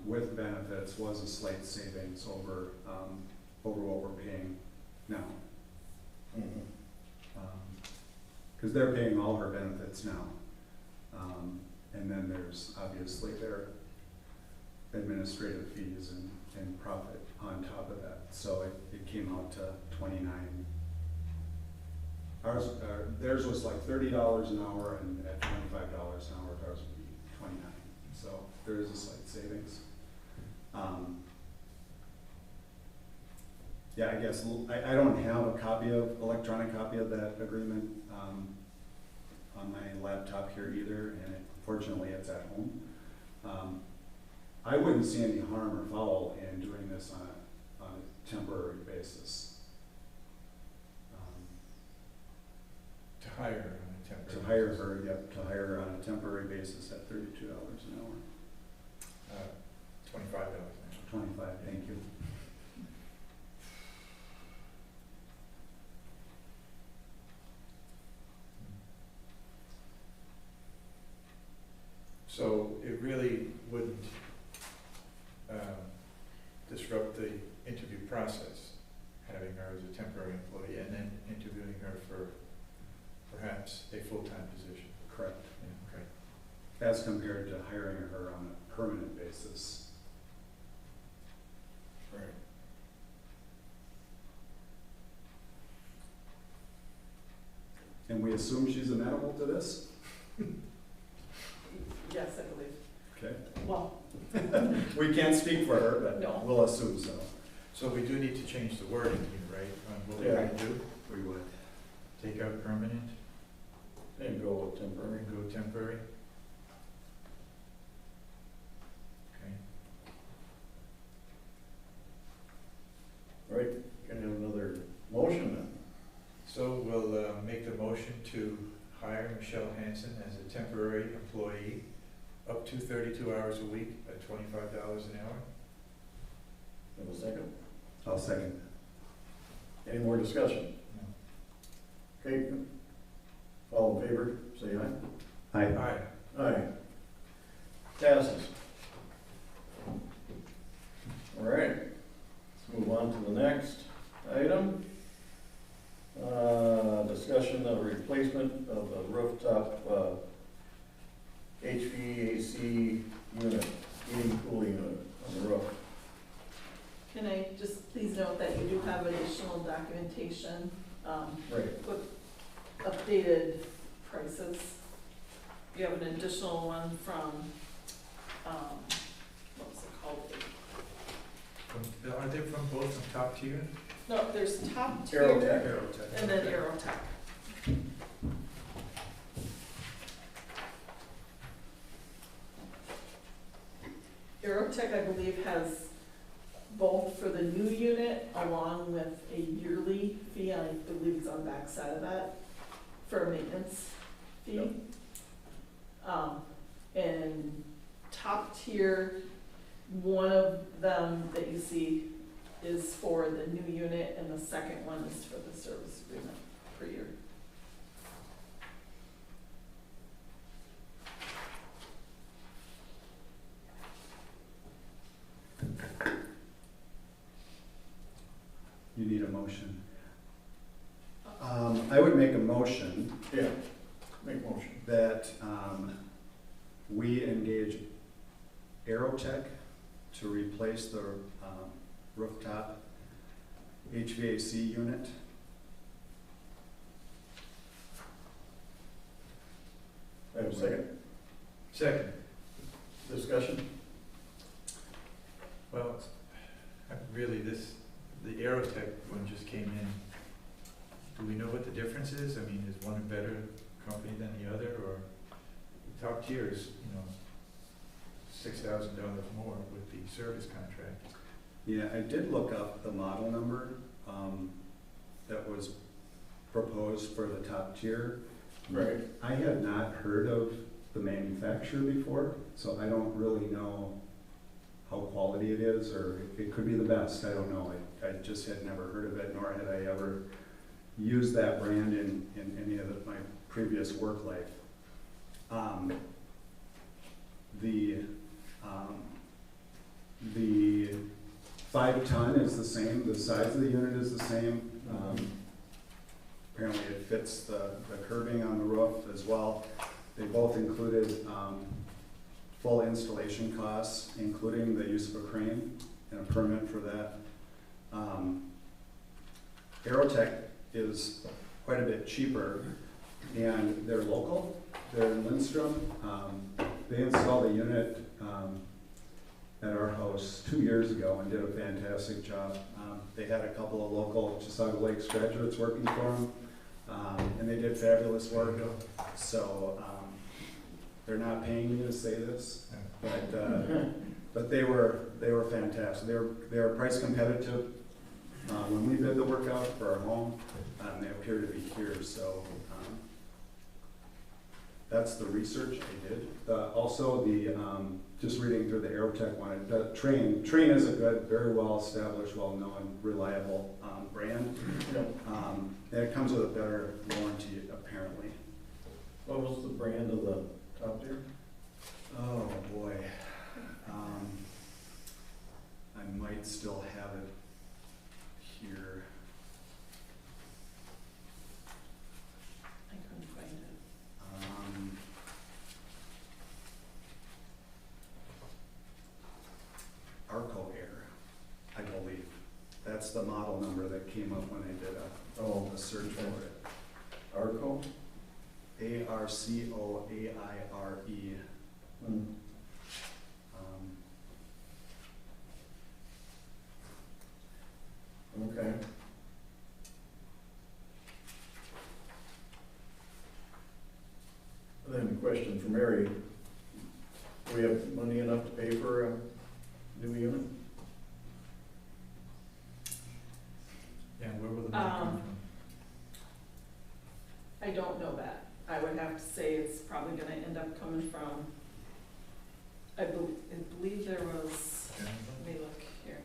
with benefits was a slight savings over, over what we're paying now. Mhm. Because they're paying all her benefits now. And then there's obviously their administrative fees and profit on top of that. So it came out to 29. Theirs was like $30 an hour, and at $25 an hour, ours would be 29. So there is a slight savings. Yeah, I guess, I don't have a electronic copy of that agreement on my laptop here either, and fortunately it's at home. I wouldn't see any harm or foul in doing this on a temporary basis. To hire her on a temporary. To hire her, yep, to hire her on a temporary basis at $32 an hour. $25 an hour. 25, thank you. So it really wouldn't disrupt the interview process, having her as a temporary employee and then interviewing her for perhaps a full-time position. Correct. Yeah, okay. As compared to hiring her on a permanent basis. Right. And we assume she's amenable to this? Yes, I believe. Okay. Well, We can't speak for her, but No. we'll assume so. So we do need to change the wording here, right, on what we're Yeah. gonna do? We would. Take out permanent And go with temporary. and go temporary? Okay. Right, can I have another motion then? So we'll make the motion to hire Michelle Hanson as a temporary employee up to 32 hours a week at $25 an hour. Have a second? I'll second. Any more discussion? Okay, all in favor, say aye. Aye. Aye. Aye. Passes. All right, let's move on to the next item. Discussion of replacement of the rooftop HVAC unit, heating cooling unit on the roof. can I just please note that you do have additional documentation, Right, with updated prices. You have an additional one from, what was it called? Are they from both from Top Tier? No, there's top tier Aerotech. and then Aerotech. Aerotech, I believe, has both for the new unit along with a yearly fee, I believe it's on the back side of that, for a maintenance fee. Yep. And top tier, one of them that you see is for the new unit and the second one is for the service agreement per year. You need a motion. I would make a motion Yeah, make motion. that we engage Aerotech to replace the rooftop HVAC unit. I have a second. Second. Discussion? Well, really, the Aerotech one just came in. Do we know what the difference is? I mean, is one a better company than the other, or Top Tier is, $6,000 more with the service contract? Yeah, I did look up the model number that was proposed for the top tier. Right. I had not heard of the manufacturer before, so I don't really know how quality it is, or it could be the best, I don't know. I just had never heard of it, nor had I ever used that brand in any of my previous work life. 5-ton is the same, the size of the unit is the same. Apparently it fits the curbing on the roof as well. They both included full installation costs, including the use of a crane and a permit for that. Aerotech is quite a bit cheaper, and they're local. They're in Lindstrom. They installed a unit at our house 2 years ago and did a fantastic job. They had a couple of local Chisago Lakes graduates working for them, and they did fabulous work. So they're not paying me to say this, but they were fantastic. They were price competitive. When we bid the work out for our home, they appear to be here. So that's the research I did. Also, just reading through the Aerotech one, the Train is a good, very well established, well-known, reliable brand. And it comes with a better warranty, apparently. What was the brand of the top tier? Oh, boy. I might still have it here. I couldn't find it. Arco Air, I believe. That's the model number that came up when I did a search for it. Arco? Arcoaire. Okay. Then question for Mary. Do we have money enough to pay for a new unit? Yeah, where will the money come from? I don't know that. I would have to say it's probably gonna end up coming from, I believe there was, let me look here.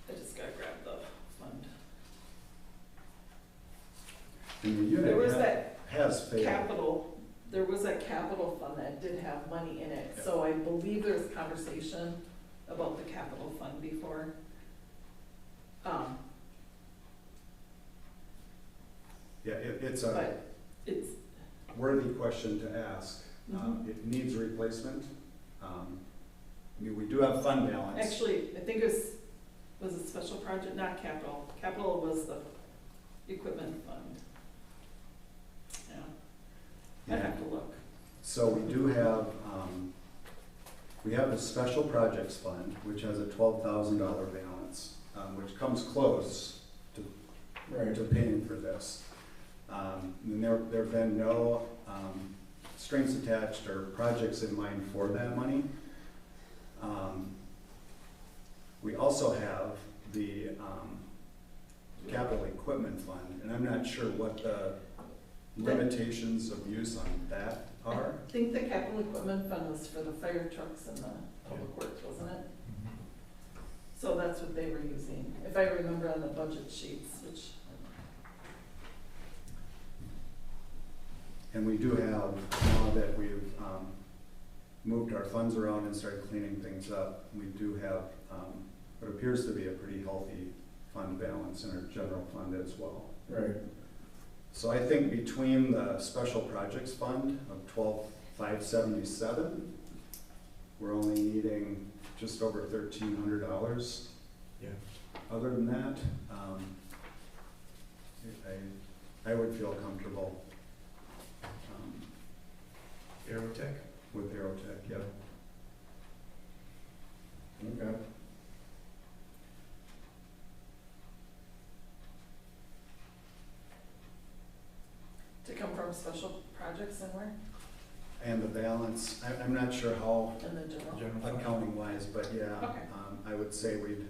I just gotta grab the fund. And the There was unit that has failed. there was a capital fund that did have money in it, Yep. so I believe there was conversation about the capital fund before. Yeah, it's a But it's, worthy question to ask. Mhm. It needs replacement. I mean, we do have fund balance. actually, I think it was it special project, not capital. Capital was the equipment fund. Yeah, I'd have to look. So we do have, we have the special projects fund, which has a $12,000 balance, which comes close to paying for this. And there've been no strings attached or projects in mind for that money. We also have the capital equipment fund, and I'm not sure what the limitations of use on that are. I think the capital equipment fund was for the fire trucks and the public works, wasn't it? So that's what they were using, if I remember on the budget sheets, which, And we do have, now that we've moved our funds around and started cleaning things up, we do have what appears to be a pretty healthy fund balance in our general fund as well. Right. So I think between the special projects fund of $12,577, we're only needing just over $1,300. Yeah. Other than that, I would feel comfortable Aerotech? with Aerotech, yeah. Okay. to come from special projects and where, And the balance, I'm not sure how in the general. General fund? accounting wise, but yeah, Okay. I would say we'd,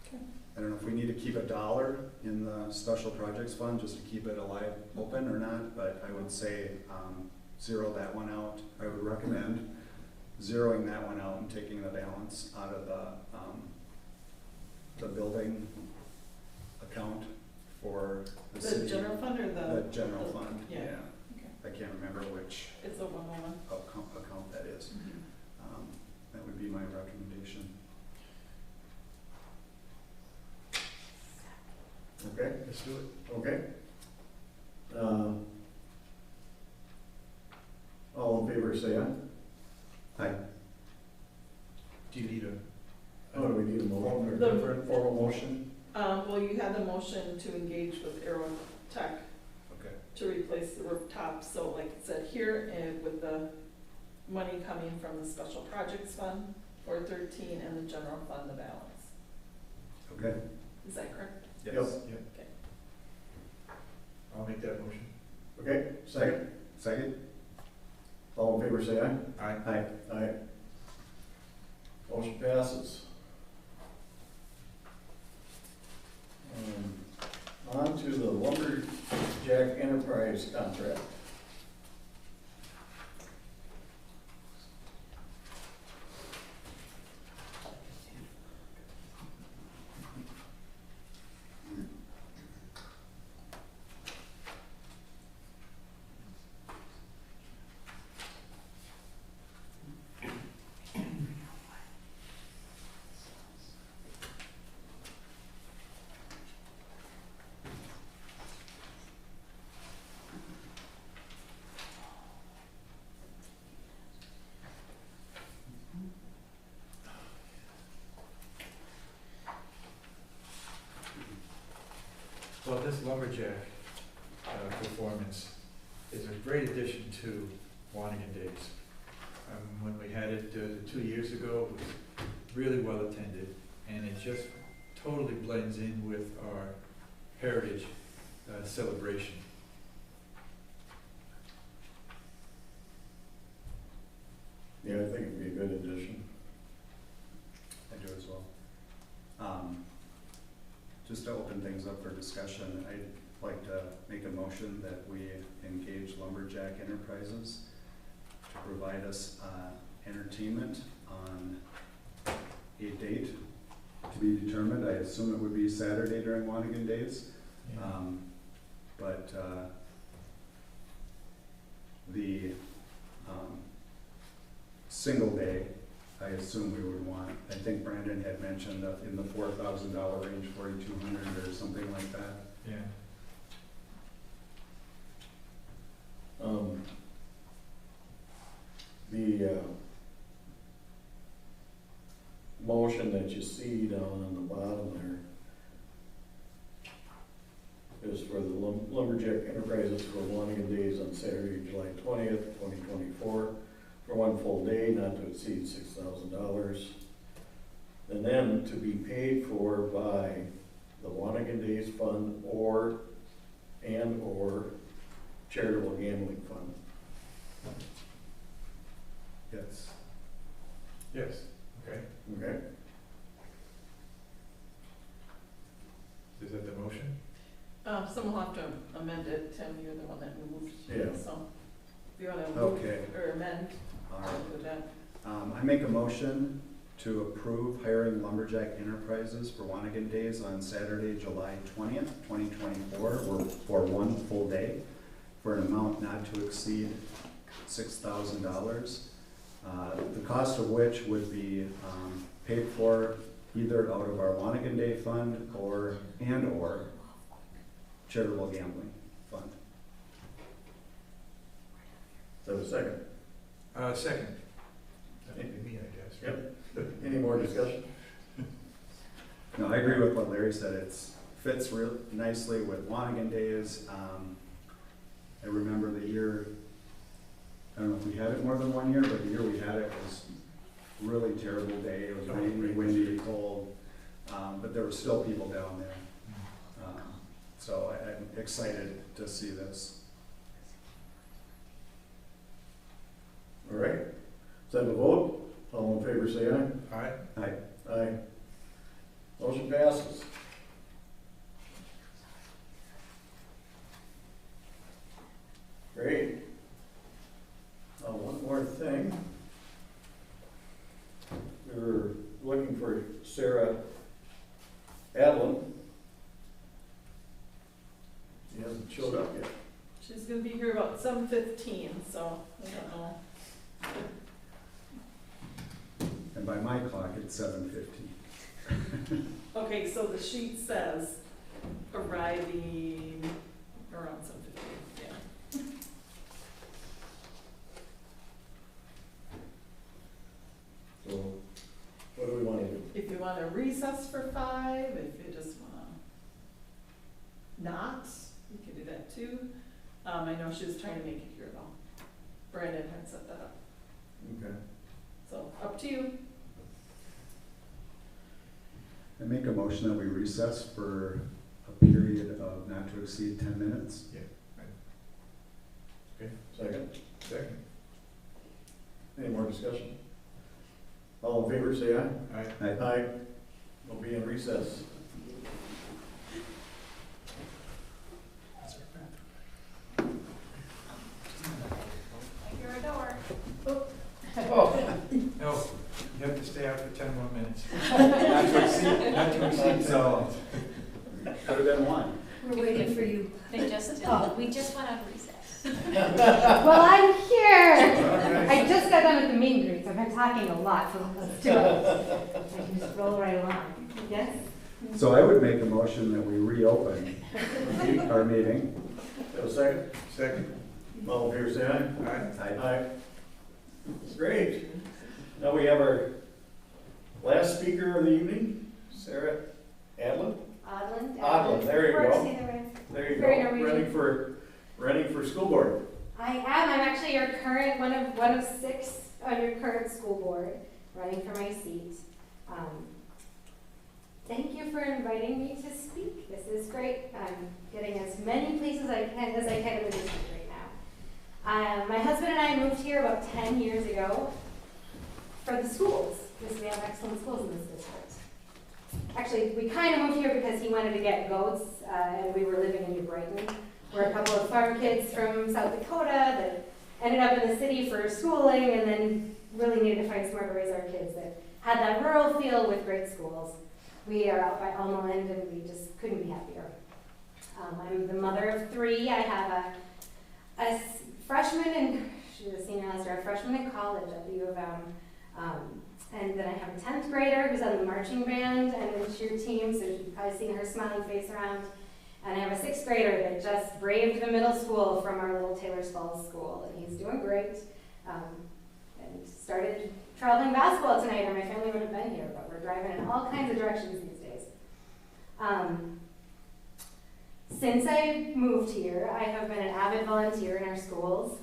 Okay. I don't know if we need to keep $1 in the special projects fund just to keep it alive, open or not, but I would say, zero that one out. I would recommend zeroing that one out and taking the balance out of the building account for the The city. general fund or The general fund, yeah. yeah. Okay. I can't remember which It's a 101. account that is. Mhm. let's do it. Okay. All in favor, say aye. Aye. Do you need a? Oh, do we need a motion or The- different formal motion? Well, you had the motion to engage with Aero Tech Okay. to replace the rooftop, so like it said here, and with the money coming from the special projects fund for 13 and the general fund, the balance. Okay. Is that correct? Yep. Yeah. Okay. I'll make that motion. Okay, second. Second? All in favor, say aye. Aye. Aye. Aye. Motion passes. On to the Lumberjack Enterprise contract. Well, this lumberjack performance is a great addition to Wanigan Days. When we had it 2 years ago, it was really well attended, and it just totally blends in with our heritage celebration. Yeah, I think it'd be a good addition. I do as well. Just to open things up for discussion, I'd like to make a motion that we engage Lumberjack Enterprises to provide us entertainment on a date to be determined. I assume it would be Saturday during Wanigan Days. But the single day, I assume we would want, I think Brandon had mentioned in the $4,000 range, 4,200 or something like that. Yeah. The motion that you see down on the bottom there is for the Lumberjack Enterprises for Wanigan Days on Saturday, July 20th, 2024, for one full day, not to exceed $6,000. And then to be paid for by the Wanigan Days Fund or Charitable Gambling Fund. Yes. Yes, okay. Okay? Is that the motion? Someone will have to amend it. Tim, you're the one that moved. Yeah. So if you want to move Okay. or amend, All I'll right. do that. I make a motion to approve hiring Lumberjack Enterprises for Wanigan Days on Saturday, July 20th, 2024, for one full day, for an amount not to exceed $6,000. The cost of which would be paid for either out of our Wanigan Day Fund or Charitable Gambling Fund. Is that a second? Second. That would be me, I guess, right? Yep. Any more discussion? No, I agree with what Larry said. It fits real nicely with Wanigan Days. I remember the year, I don't know if we had it more than 1 year, but the year we had it was a really terrible day. It was rainy, windy, cold, but there were still people down there. So I'm excited to see this. All right. Is that a vote? All in favor, say aye. Aye. Aye. Aye. Motion passes. Great. One more thing. We were looking for Sarah Adlin. She hasn't showed up yet. She's gonna be here about 7:15, so I don't know. And by my clock, it's 7:15. Okay, so the sheet says arriving around 7:15, yeah. So, what do we want to do? If you wanna recess for 5, if you just wanna not, you can do that too. I know she was trying to make it here though. Brandon had set that up, Okay. so up to you. I make a motion that we recess for a period of not to exceed 10 minutes. Second? Second. Any more discussion? All in favor, say aye. Aye. Aye. We'll be in recess. Your door. No, you have to stay out for 10 more minutes. Not to exceed 10 So- minutes. Could have been one. We're waiting for you. They just did. Oh. We just went on recess. Well, I'm here. All right. I just got done with the meet and greet, so I've been talking a lot, so let's do it. I can just roll right along. Yes? So I would make a motion that we reopen our meeting. Have a second? Second. All in favor, say aye. Aye. Aye. Great. Now we have our last speaker of the evening, Sarah Adlin. Adlin, there you go. There you Very go. Norwegian. Running for school board. I am. I'm actually your current, one of 6 on your current school board, running for my seat. Thank you for inviting me to speak. This is great. I'm getting as many places as I can in the district right now. My husband and I moved here about 10 years ago for the schools, because we have excellent schools in this district. Actually, we kind of moved here because he wanted to get goats, and we were living in New Brighton. We're a couple of farm kids from South Dakota that ended up in the city for schooling and then really needed to find somewhere to raise our kids that had that rural feel with great schools. We are out by Almaland and we just couldn't be happier. I'm the mother of 3. I have a freshman and she was a senior last year, a freshman in college at the U of M. And then I have a 10th grader who's on the marching band and the cheer team, so you've probably seen her smiling face around. And I have a 6th grader that just braved the middle school from our little Taylor's Falls school, and he's doing great. And started traveling basketball tonight, or my family would have been here, but we're driving in all kinds of directions these days. Since I moved here, I have been an avid volunteer in our schools.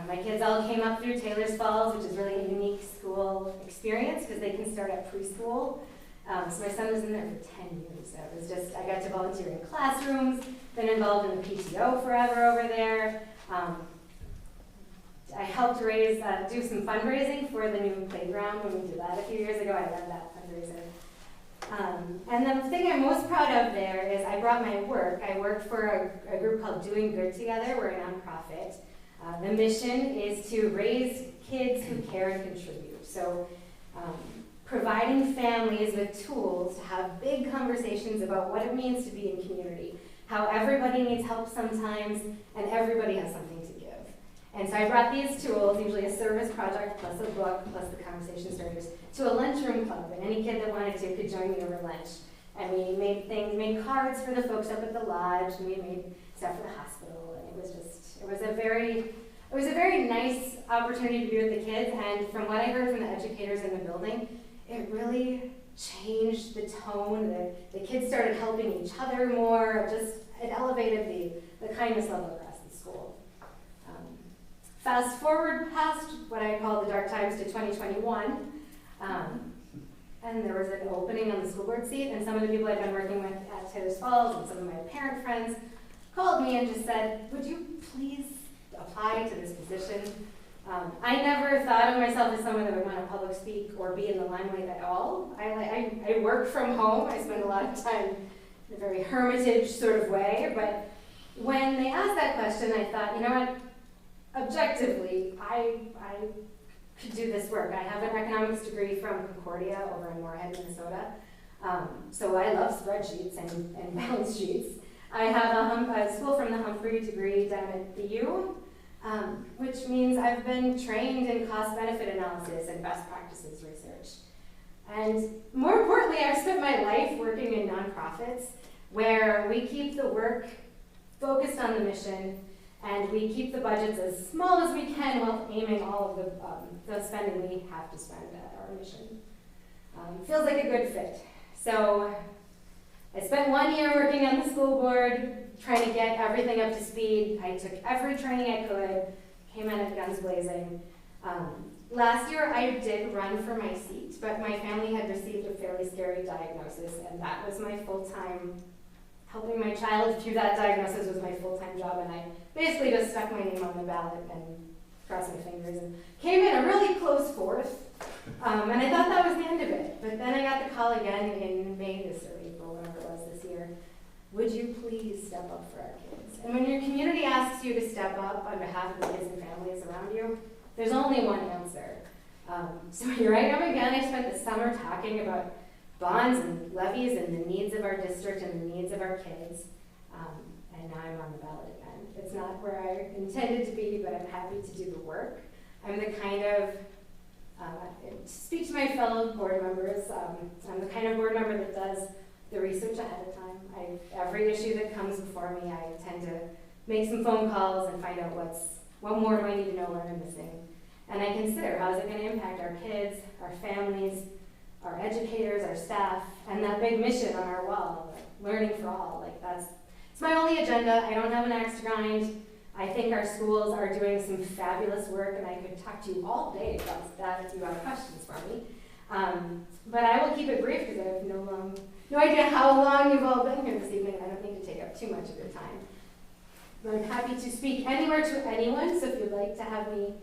My kids all came up through Taylor's Falls, which is really a unique school experience because they can start at preschool. So my son was in there for 10 years. I got to volunteer in classrooms, been involved in the PTO forever over there. I helped do some fundraising for the new playground when we did that a few years ago. I led that fundraiser. And the thing I'm most proud of there is I brought my work. I worked for a group called Doing Good Together. We're a nonprofit. The mission is to raise kids who care and contribute. So providing families with tools to have big conversations about what it means to be in community, how everybody needs help sometimes, and everybody has something to give. And so I brought these tools, usually a service project plus a book plus the conversation starters, to a lunchroom club, and any kid that wanted to could join me over lunch. And we made cards for the folks up at the lodge, and we made stuff for the hospital, and it was a very nice opportunity to be with the kids, and from what I heard from the educators in the building, it really changed the tone. The kids started helping each other more. It elevated the kindness level across the school. Fast forward past what I call the dark times to 2021, and there was an opening on the school board seat, and some of the people I've been working with at Taylor's Falls and some of my parent friends called me and just said, would you please apply to this position? I never thought of myself as someone that would want to public speak or be in the limelight at all. I work from home. I spend a lot of time in a very hermitage sort of way. But when they asked that question, I thought, you know what? Objectively, I could do this work. I have an economics degree from Concordia over in Moorhead, Minnesota. So I love spreadsheets and balance sheets. I have a school from the Humphrey degree down at the U. Which means I've been trained in cost-benefit analysis and best practices research. And more importantly, I've spent my life working in nonprofits, where we keep the work focused on the mission and we keep the budgets as small as we can while aiming all of the spending we have to spend at our mission. Feels like a good fit. So I spent 1 year working on the school board, trying to get everything up to speed. I took every training I could, came in at guns blazing. Last year I did run for my seat, but my family had received a fairly scary diagnosis, and that was my full-time, helping my child through that diagnosis was my full-time job, and I basically just stuck my name on the ballot and crossed my fingers and came in a really close fourth. And I thought that was the end of it, but then I got the call again in May or April, whatever it was this year. Would you please step up for our kids? And when your community asks you to step up on behalf of the kids and families around you, there's only one answer. So here I am again. I spent the summer talking about bonds and levies and the needs of our district and the needs of our kids. And now I'm on the ballot again. It's not where I intended to be, but I'm happy to do the work. I'm the kind of, to speak to my fellow board members, I'm the kind of board member that does the research ahead of time. Every issue that comes before me, I tend to make some phone calls and find out what more do I need to know, what I'm missing. And I consider, how is it going to impact our kids, our families, our educators, our staff, and that big mission on our wall, like learning for all. It's my only agenda. I don't have an axe to grind. I think our schools are doing some fabulous work, and I could talk to you all day about that if you have questions for me. But I will keep it brief because I have no idea how long you've all been here this evening. I don't need to take up too much of your time. But I'm happy to speak anywhere to anyone, so if you'd like to have me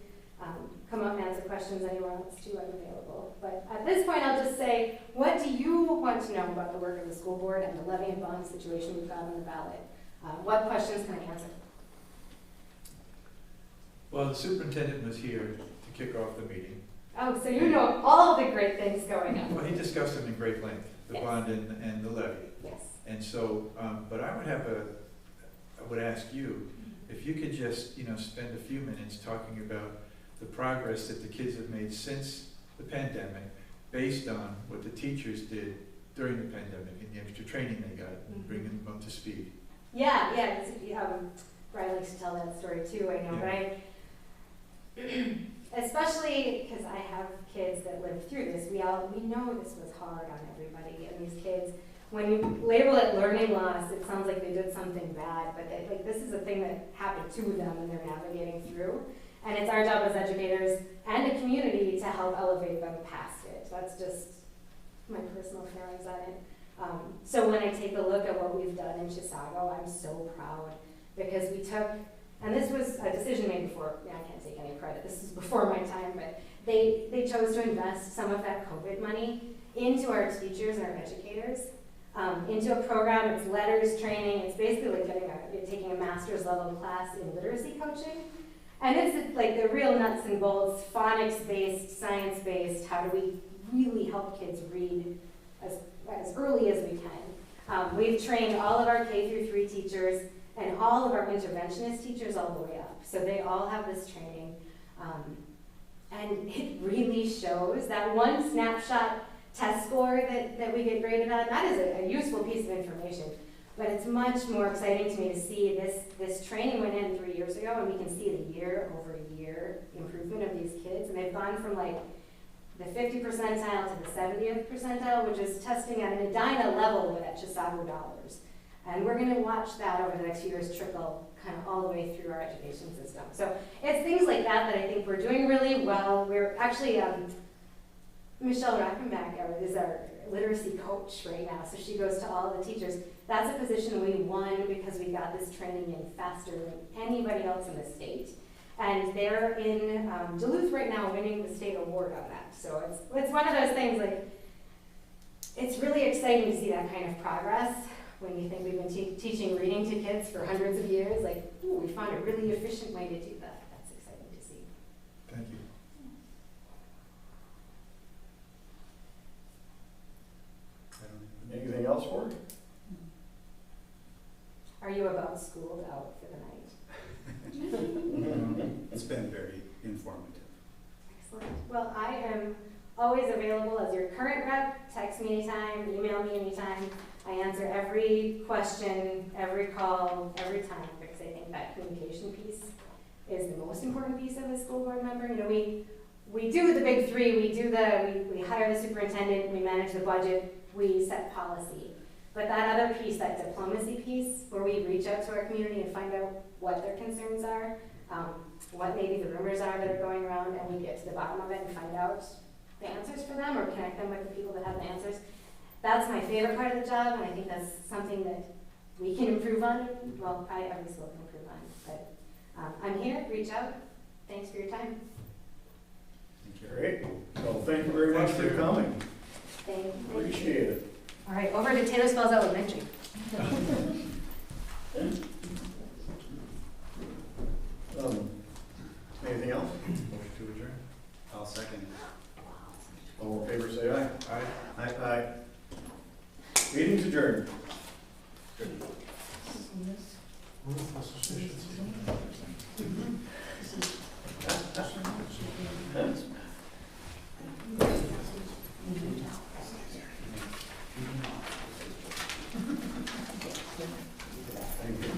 come up and answer questions anywhere else too, I'm available. But at this point, I'll just say, what do you want to know about the work of the school board and the levy and bond situation we've got on the ballot? What questions can I answer? Well, the superintendent was here to kick off the meeting. Oh, so you know all of the great things going on. Well, he discussed them in great length, the Yes. bond and the levy. Yes. And so, but I would ask you, if you could just, spend a few minutes talking about the progress that the kids have made since the pandemic, based on what the teachers did during the pandemic and the extra training they got, and bringing them up to speed. Yeah. Brian likes to tell that story too, I know, but especially because I have kids that lived through this, we know this was hard on everybody, and these kids, when you label it learning loss, it sounds like they did something bad, but this is a thing that happened to them and they're navigating through. And it's our job as educators and a community to help elevate them past it. That's just my personal feelings on it. So when I take a look at what we've done in Chisago, I'm so proud because we took, and this was a decision made before, I can't take any credit, this is before my time, but they chose to invest some of that COVID money into our teachers and our educators, into a program. It's letters training. It's basically like taking a master's level class in literacy coaching. And it's like the real nuts and bolts, phonics-based, science-based, how do we really help kids read as early as we can. We've trained all of our K-3 teachers and all of our interventionist teachers all the way up. So they all have this training. And it really shows that one snapshot test score that we get graded on, that is a useful piece of information. But it's much more exciting to me to see this training went in 3 years ago, and we can see the year-over-year improvement of these kids. And they've gone from like the 50th percentile to the 70th percentile, which is testing at an Edina level with at Chisago dollars. And we're going to watch that over the next few years trickle kind of all the way through our education system. So it's things like that I think we're doing really well. We're actually, Michelle Rackenbach is our literacy coach right now, so she goes to all the teachers. That's a position we won because we got this training in faster than anybody else in the state. And they're in Duluth right now winning the state award on that. So it's one of those things, like, it's really exciting to see that kind of progress when you think we've been teaching reading to kids for hundreds of years. Like, ooh, we found a really efficient way to do that. That's exciting to see. Thank you. Anything else for you? Are you about schooled out for the night? It's been very informative. Excellent. Well, I am always available as your current rep. Text me anytime, email me anytime. I answer every question, every call, every time, because I think that communication piece is the most important piece of a school board member. You know, we do the big three, we hire the superintendent, we manage the budget, we set policy. But that other piece, that diplomacy piece, where we reach out to our community and find out what their concerns are, what maybe the rumors are that are going around, and we get to the bottom of it and find out the answers for them or connect them with the people that have the answers. That's my favorite part of the job, and I think that's something that we can improve on. Well, I obviously will improve on, but I'm here, reach out. Thanks for your time. Great. Well, thank you very much for coming. Thank you. Appreciate it. All right, over to Taylor Falls Elementary. Anything else? Motion to adjourn. I'll second. All in favor, say aye. Aye. Aye. Aye. Meeting's adjourned. Ruthless efficiency. Thank you.